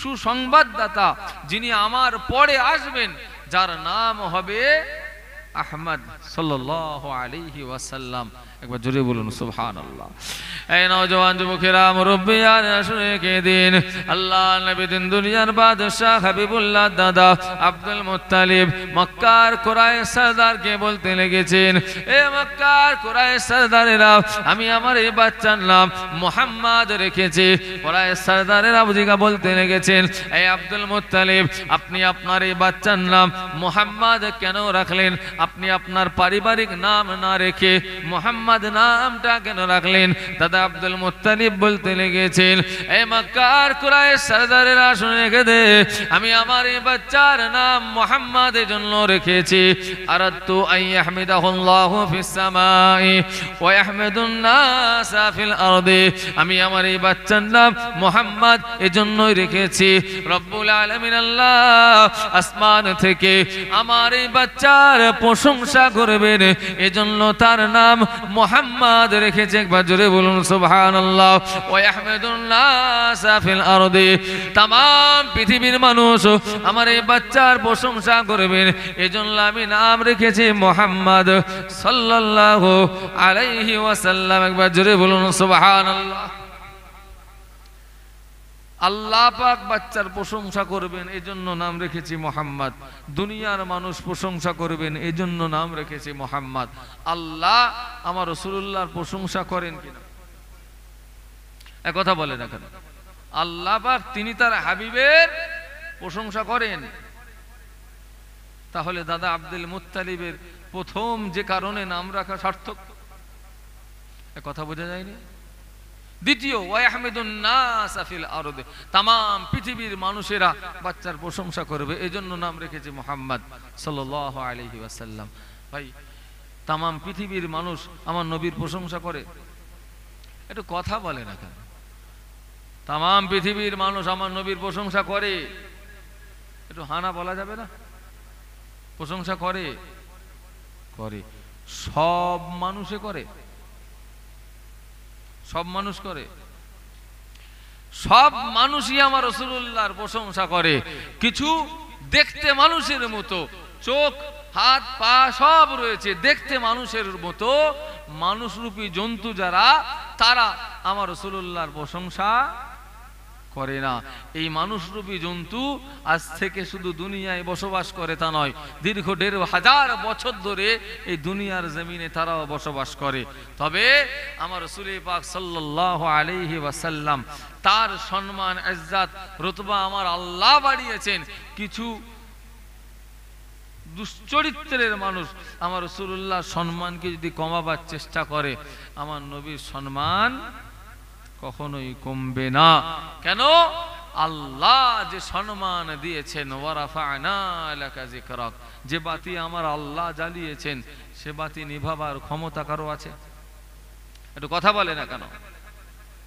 সুসংবাদদাতা, যিনি আমার পরে আসবেন, যার নাম হবে আহমদ সাল্লাল্লাহু আলাইহি ওয়াসাল্লাম। একবার জোরে বলুন সুবহানাল্লাহ। এই নওজওয়ান যুবকেরা, মুরব্বিয়ান শুনে রেখে দিন, আল্লাহ নবী দিন দুনিয়ার বাদশাহ হাবিবুল্লাহ দাদা আব্দুল মুত্তালিব মক্কার কুরাইশ সরদারকে বলতে লেগেছেন, এ মক্কার কুরাইশ সরদারেরা, আমি আমার এই বাচ্চার নাম মুহাম্মদ রেখেছি। কুরাইশ সরদারেরা বুঝিকা বলতে লেগেছেন, এই আব্দুল মুত্তালিব আপনি আপনার এই বাচ্চার নাম মুহাম্মদ কেন রাখলেন? আপনি আপনার পারিবারিক নাম না রেখে মুহাম্মদ নামটা কেন রাখলেন? দাদা আব্দুল মুত্তালিব বলতে লেগেছেন, এই মক্কার কুরাইশ সরদারেরা শুনে রেখে দে, আমি আমার এই বাচ্চার নাম মুহাম্মাদের জন্য রেখেছি। আরাদতু আন ইয়াহমিদাহুল্লাহু ফিস সামাই ওয়া ইয়াহমিদুন নাসা ফিল আরদি। আমি আমার এই বাচ্চার নাম মুহাম্মদ এজন্যই রেখেছি, রব্বুল আলামিন আল্লাহ আসমান থেকে আমার এই বাচ্চার প্রশংসা করবেন, এজন্য তার নাম মুহাম্মদ রেখেছে। একবার জোরে বলুন সুবহানাল্লাহ। ওয়া ইয়াহমিদুন নাসা ফিল আরদি, तमाम পৃথিবীর মানুষ আমার এই বাচ্চার প্রশংসা করবেন, এজন্য আমি নাম রেখেছি মুহাম্মদ সাল্লাল্লাহু আলাইহি ওয়াসাল্লাম। একবার জোরে বলুন সুবহানাল্লাহ। আল্লাহ পাক বাচ্চার প্রশংসা করবেন, এজন্য নাম রেখেছি মুহাম্মদ। দুনিয়ার মানুষ প্রশংসা করবেন, এজন্য নাম রেখেছি মুহাম্মদ। আল্লাহ আমার রাসূলুল্লাহর প্রশংসা করেন কিনা? এক কথা বলে না কেন? আল্লাহ পাক তিনি তার হাবিবের প্রশংসা করেন। তাহলে দাদা আব্দুল মুত্তালিবের প্রথম যে কারণে নাম রাখা সার্থক, এক কথা বোঝা যায়নি? দ্বিতীয়, ওয়াহমিদুন নাস ফিল আরদি, तमाम পৃথিবীর মানুষেরা বাচ্চার প্রশংসা করবে, এজন্য নাম রেখেছে মুহাম্মদ সাল্লাল্লাহু আলাইহি ওয়াসাল্লাম। ভাই तमाम পৃথিবীর মানুষ আমার নবীর প্রশংসা করে, একটু কথা বলে না কেন? तमाम পৃথিবীর মানুষ আমার নবীর প্রশংসা করে, একটু হানা বলা যাবে না? প্রশংসা করে। করে। সব মানুষে করে? সব মানুষ করে? সব মানুষই আমার রাসূলুল্লাহর প্রশংসা করে। কিছু দেখতে মানুষের মতো, চোখ হাত পা সব রয়েছে, দেখতে মানুষের মতো মানুষরূপী জন্তু যারা, তারা আমার রাসূলুল্লাহর প্রশংসা করে না। এই মানুষরূপী জন্তু আজ থেকে শুধু দুনিয়ায় বসবাস করে তা নয়, দীর্ঘ ১৫০০ বছর ধরে এই দুনিয়ার জমিনে তারাও বসবাস করে। তবে আমার রাসূল পাক সাল্লাল্লাহু আলাইহি ওয়াসাল্লাম তার সম্মান ইজ্জত রতবা আমার আল্লাহ বাড়িয়েছেন। কিছু দুশ্চরিত্রের মানুষ আমার রাসূলুল্লাহর সম্মানকে যদি কমাবার চেষ্টা করে, আমার নবীর সম্মান কখনোই কমবে না। কেন? আল্লাহ যে সম্মান দিয়েছেন, ওয়ারাফা'না লাকা যিকরাক, যে বাতি আমার আল্লাহ জ্বালিয়েছেন সে বাতি নিভাবার ক্ষমতা কারো আছে? একটু কথা বলে না কেন?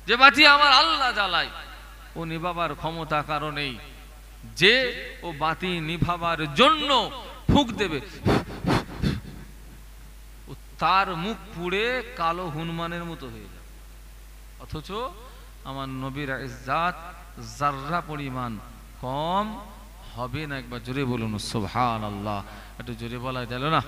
যে বাতি আমার আল্লাহ জ্বালায় ও নিভাবার ক্ষমতা কারো নেই। যে ও বাতি নিভাবার জন্য ফুঁক দেবে, তার মুখ পুড়ে কালো হনুমানের মতো হয়ে যাবে। অথচ আমার নবীর ইজ্জত যাররা পরিমাণ কম হবে না। একবার জোরে বলুন সুবহানাল্লাহ। একটু জোরে বলা গেল না?